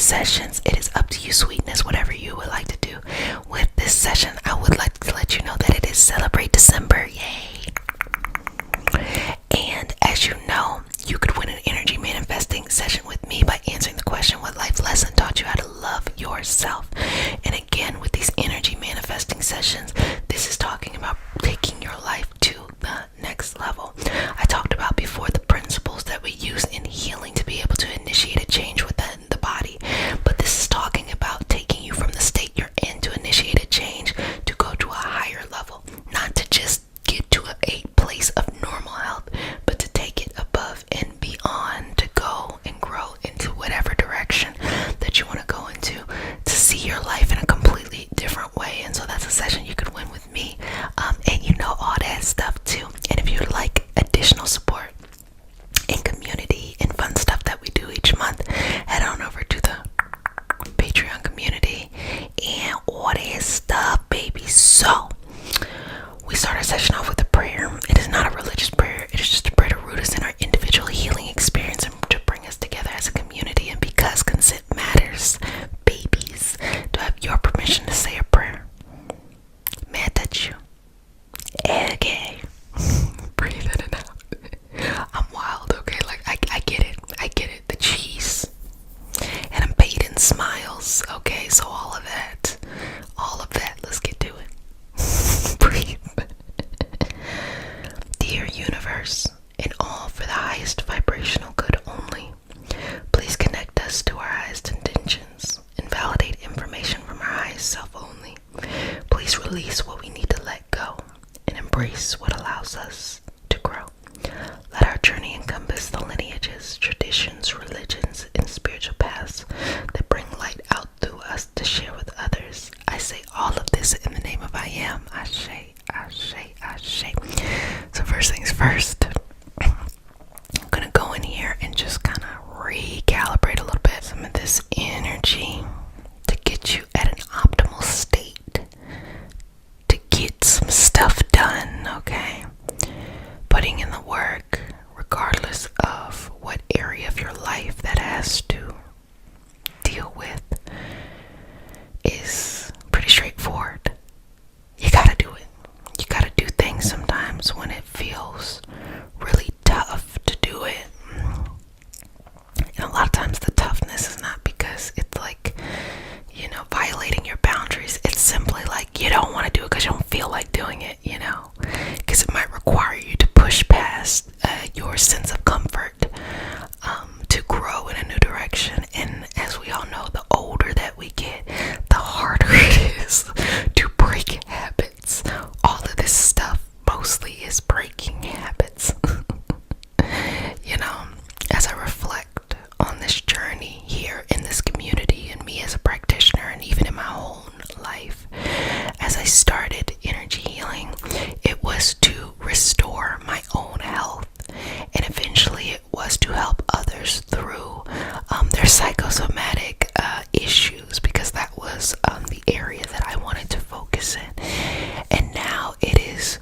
sessions. It is up to you, sweetness, whatever you would like to do with this session. I would like to let you know that it is Celebrate December. Yay! And as you know, you could win an energy manifesting session with me by answering the question, what life lesson taught you how to love yourself? And again, with these energy manifesting sessions, this is talking about taking your life to the next level. I talked about before the principles that we use in healing to be able to initiate a change within the body. But this is talking about taking you from the state you're in to initiate a change to go to a higher level. Not to just get to a place of normal health, but to take it above and beyond, to go and grow into whatever direction that you want to go into, to see your life in a completely different way. And so that's a session you could win with me, and you know, all that stuff too. And if you'd like additional support and community and fun stuff that we do each month, head on over to the Patreon community and all that stuff, baby. So we start our session off with a prayer. It is not a religious prayer. It is just a prayer to root us in our individual healing experience and to bring us together as a community. And because consent matters, babies, do I have your permission to say a prayer? May I touch you? Okay. Breathe in and out. I'm wild, okay? Like, I get it. I get it. The cheese. And I'm paid in smiles, okay? So all of that. Let's get to it. Breathe. Dear universe, and all for the highest vibrational good only, please connect us to our highest intentions and validate information from our highest self only. Please release what we need to let go and embrace what allows us to grow. Let our journey encompass the lineages, traditions, religions, and spiritual paths that bring light out through us to share with others. I say all of this in the name of I Am. Ashe, Ashe, Ashe. So first things first, I'm gonna go in here and just kind of recalibrate a little bit some of this energy to get you at an optimal state, to get some stuff done, okay? Putting in the work, regardless of what area of your life that has to deal with, is pretty straightforward. You gotta do it. You gotta do things sometimes when it feels really tough to do it. And a lot of times the toughness is not because it's like, you know, violating your boundaries. It's simply like you don't want to do it because you don't feel like doing it, you know, because it might require you to push past your sense of comfort to grow in a new direction. And as we all know, the older that we get, the harder it is to break habits. All of this stuff mostly is breaking habits. You know, as I reflect on this journey here in this community and me as a practitioner and even in my own life, as I started energy healing, it was to restore my own health, and eventually it was to help others through their psychosomatic issues, because that was the area that I wanted to focus in. And now it is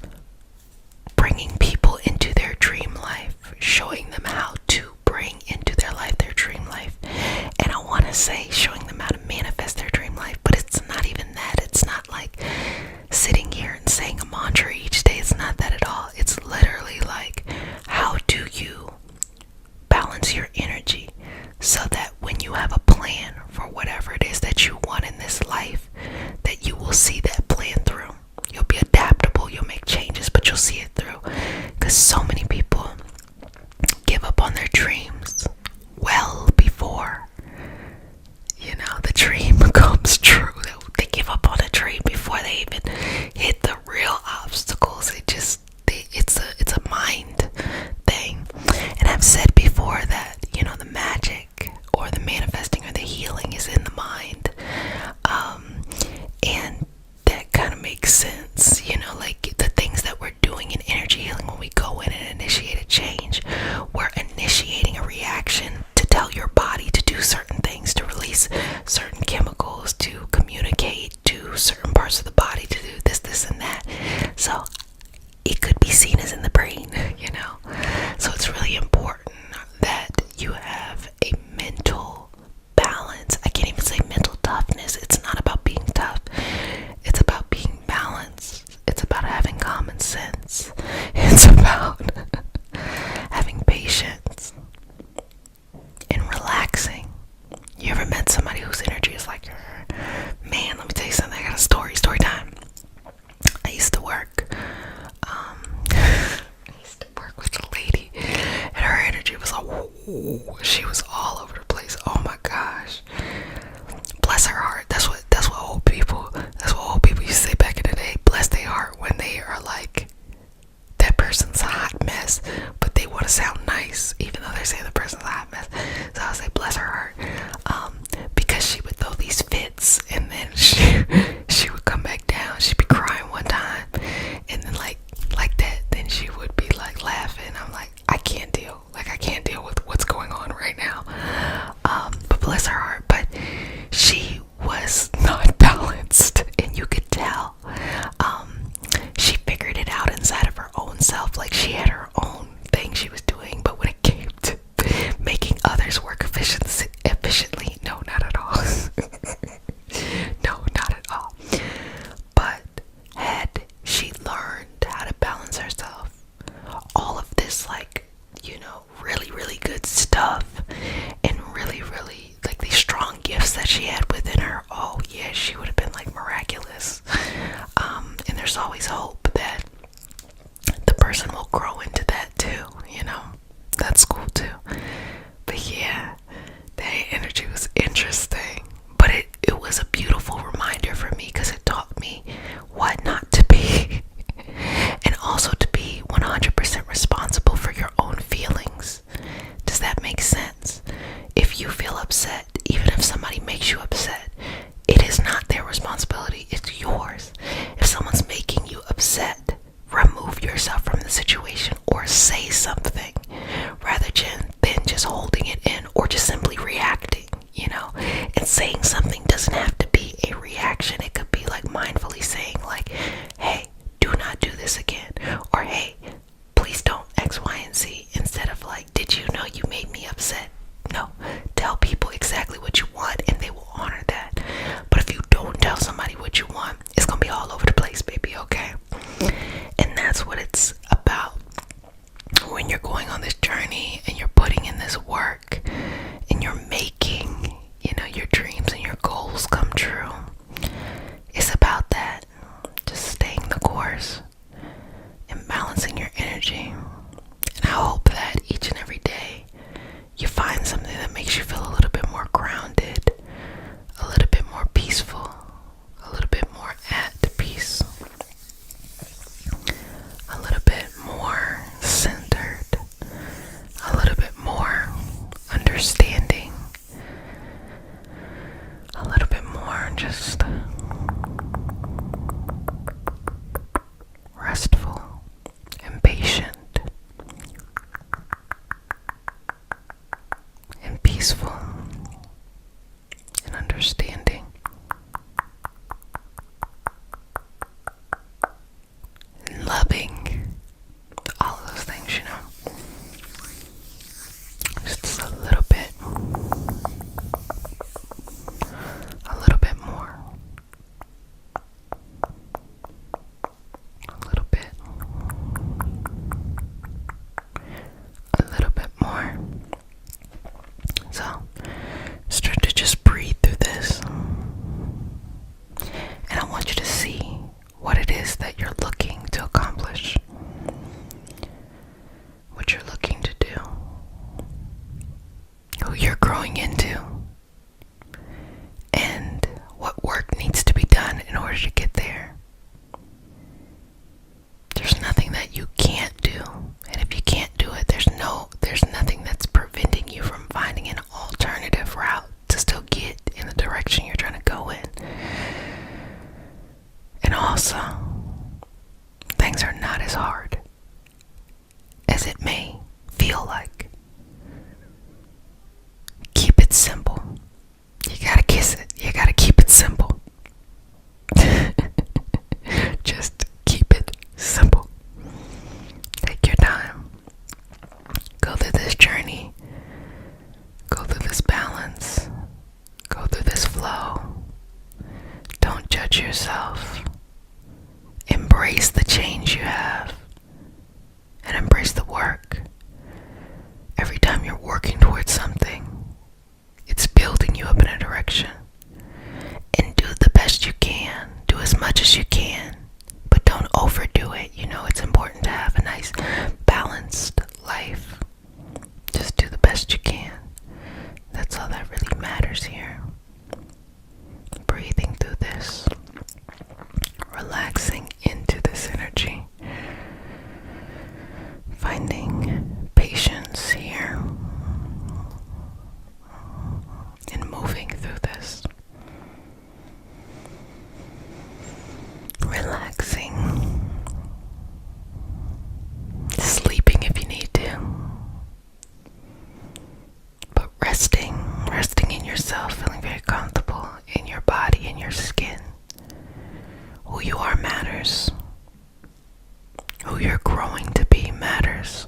bringing people into their dream life, showing them how to bring into their life their dream life. And I want to say showing them how to manifest their dream life, but it's not even that. It's not like sitting here and saying a mantra each day. It's not that at all. It's literally like, how do you balance your energy so that when you have a plan for whatever it is that you want in this life, that you will see that plan through. You'll be adaptable, you'll make changes, but you'll see it through. Because so many people give up on their dreams well before, you know, met somebody whose energy is like her. Man, let me tell you something. I got a story time. I used to work with a lady, and her energy was like, whoa, she was all over the place. Oh my gosh, bless her heart. That's what old people used to say back in the day. Bless their heart when they are like, that person's a hot mess, but they want to sound nice even though they're saying the person's a hot mess. So I would say bless her heart, because she would throw these fits, and then she would come back down. She'd be crying one time, and then like that, then she would be like laughing. I'm like, I can't deal with what's going on right now. But bless her heart. But she was not balanced, and you could tell. She figured it out inside of her own self. Like, she had her own thing she was doing, but when it came to making others work efficiently, no, not at all. No, not at all. But had she learned how to balance herself, all of this, like, really, really good stuff, and really, really, like, these strong gifts that she had within her, oh yeah, she would have been like miraculous. And there's always hope that the person will grow into that too, that's cool too. But yeah, that energy was interesting, but it was a beautiful reminder for me, because it taught me what not to be and also to be 100% responsible for your own feelings. Does that make sense? If you feel upset, even if somebody makes you upset, it is not their responsibility, it's yours. If someone's making you upset, remove yourself from the situation or say something rather than just holding it in or just simply reacting. And saying something doesn't have to be a reaction. It could be like mindfully saying, like, hey, do not do this again, or hey, please don't X, Y, and Z, instead of like, did you know you made me upset? No, tell people exactly what you want and they will honor that. But if you don't tell somebody what you want, it's gonna be all over the place, baby, okay? And that's what it's about when you're going on this journey and you're putting in this work and you're making, your dreams and your goals come true. It's about that. Just staying the course and balancing your energy. And I hope that each and every day you find something that makes you feel a little bit more grounded, a little bit more peaceful, a little bit more at peace, a little bit more centered, a little bit more understanding, a little bit more just restful and patient and peaceful and understanding and loving, all of those things, just a little bit more, a little bit more. So start to just breathe through this, and I want you to see what it is that you're looking to accomplish, what you're looking to do, who you're growing into, and what work needs to be done in order to get there. There's nothing that you can't do, and if you can't do it, there's nothing that's preventing you from finding an alternative route to still get in the direction you're trying to go in. And also, things are not as hard as it may feel like. Keep it simple. You gotta kiss it. You gotta keep it simple. Just keep it simple. Take your time. Go through this journey. Go through this balance. Go through this flow. Don't judge yourself. Embrace the change you have. And embrace the work. Every time you're working towards something, it's building you up in a direction feeling very comfortable in your body, in your skin. Who you are matters. Who you're growing to be matters.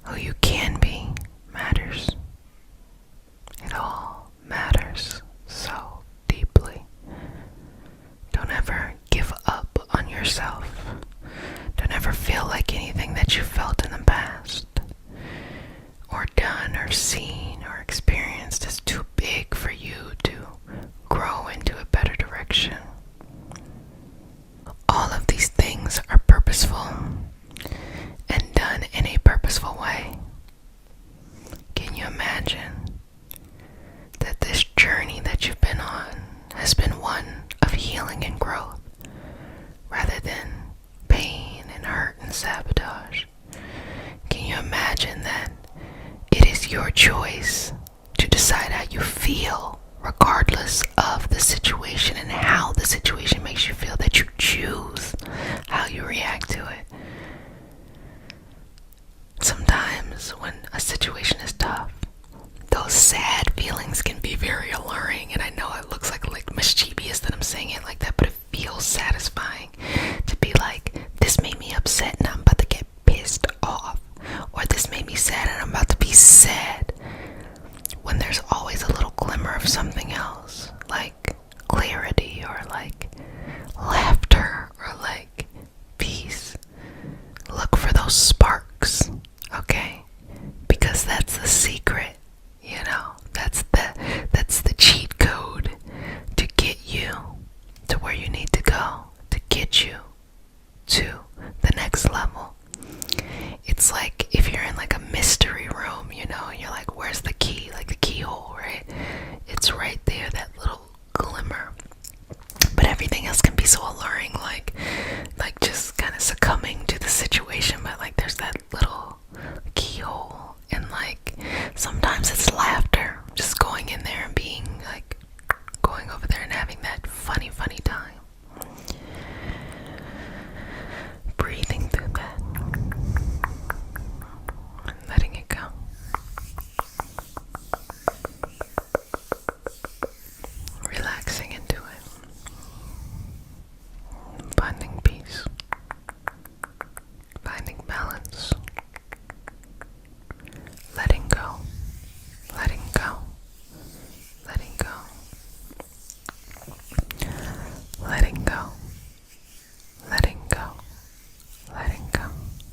Who you can be matters. It all matters so deeply. Don't ever give up on yourself. Don't ever feel like anything that you felt in the past, or done, or seen, or experienced is too big for you to grow into a better direction. All of these things are purposeful and done in a purposeful way. Can you imagine that this journey that you've been on has been one of healing and growth rather than pain and hurt and sabotage? Can you imagine that it is your choice to decide how you feel regardless of the situation and how the situation makes you feel, that you choose how you react to it? Sometimes when a situation is tough, those sad feelings can be very alluring, and I know it looks like mischievous that I'm saying it like that, but it feels satisfying to be like, this made me upset and I'm about to get pissed off, or this made me sad and I'm about to be sad, when there's always a little glimmer of something else, like clarity, or like laughter, or like peace. Look for those sparks, okay? Because that's the secret, you know? That's the cheat code to get you to where you need to go, to get you to the next level. It's like if you're in like a mystery room, you know, and you're like, where's the key? Like the keyhole, right? It's right there, that little glimmer. But everything else can be so alluring, like just kind of succumbing to the situation, but like there's that little keyhole, and like sometimes it's laughter, just going in there and being like, going over there and having that funny time. Breathing through that, letting it go. Relaxing into it. Finding peace. Finding balance. Letting go. Letting go. Letting go. Letting go. Letting go. Letting go.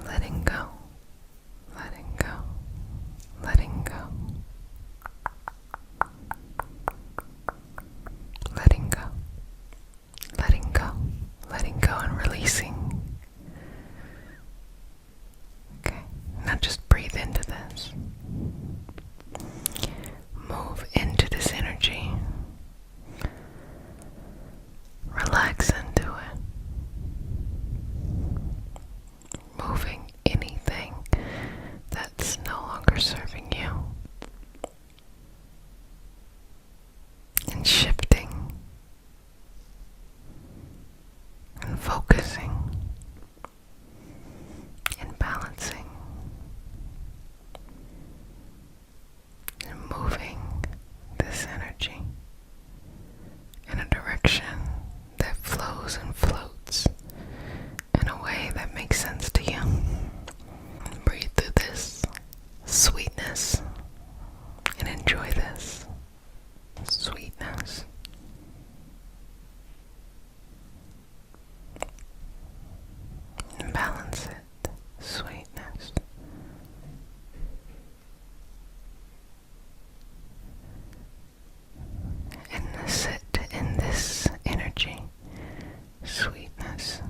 Letting go. Letting go. Letting go. Letting go. Letting go. Letting go and releasing. Okay, now just breathe into this. Move into this energy. Relax into it. Moving anything that's no longer serving you. And shifting. And focusing. And balancing. And moving this energy in a direction that flows and floats in a way that makes sense to you. Breathe through this sweetness and enjoy this sweetness. And balance it, sweetness. And sit in this energy, sweetness.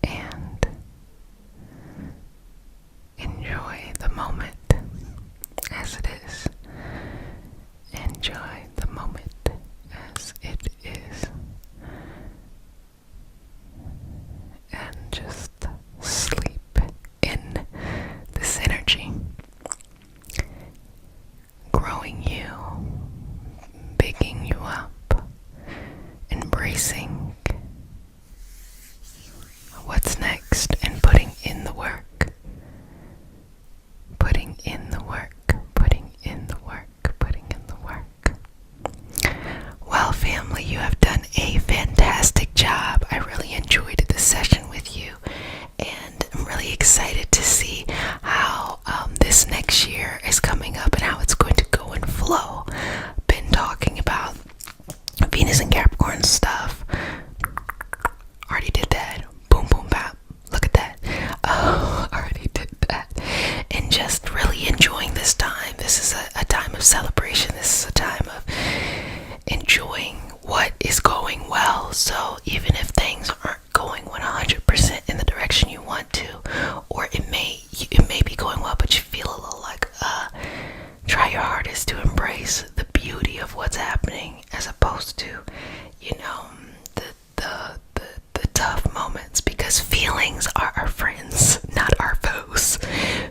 And enjoy the moment as it is. Enjoy the moment as it is. And just sleep in this energy, growing you, bigging you up, and embracing what's next and putting in the work. Putting in the work, putting in the work, putting in the work. Well, family, you have done a fantastic job. I really enjoyed this session with you, and I'm really excited to see how this next year is coming up and how it's going to go and flow. Been talking about Venus and Capricorn stuff. Already did that. Boom, boom, bap. Look at that. Oh, already did that. And just really enjoying this time. This is a time of celebration. This is a time of enjoying what is going well. So even if things aren't going 100% in the direction you want to, or it may be going well, but you feel a little like, try your hardest to embrace the beauty of what's happening, as opposed to, the tough moments, because feelings are our friends, not our foes.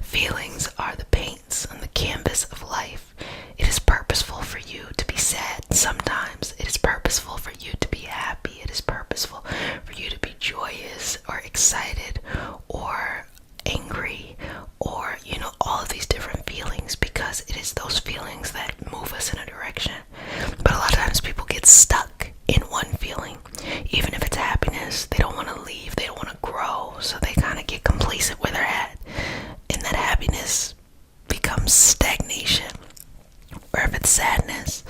Feelings are the paints on the canvas of life. It is purposeful for you to be sad sometimes. It is purposeful for you to be happy. It is purposeful for you to be joyous or excited or angry, or all of these different feelings, because it is those feelings that move us in a direction. But a lot of times people get stuck in one feeling. Even if it's happiness, they don't want to leave, they don't want to grow, so they kind of get complacent where they're at, and that happiness becomes stagnation. Or if it's sadness,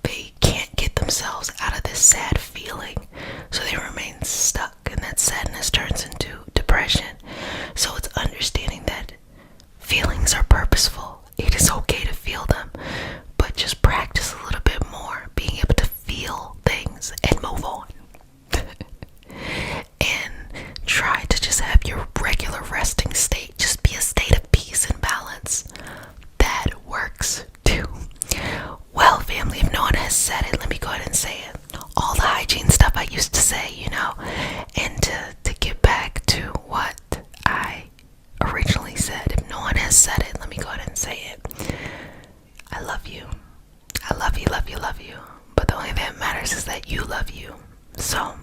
they can't get themselves out of this sad feeling, so they remain stuck, and that sadness turns into depression. So it's understanding that feelings are purposeful. It is okay to feel them, but just practice a little bit more being able to feel things and move on. And try to just have your regular resting state just be a state of peace and balance. That works too. Well, family, if no one has said it, let me go ahead and say it. All the hygiene stuff I used to say, and to get back to what I originally said. If no one has said it, let me go ahead and say it. I love you. I love you, love you, love you. But the only thing that matters is that you love you. So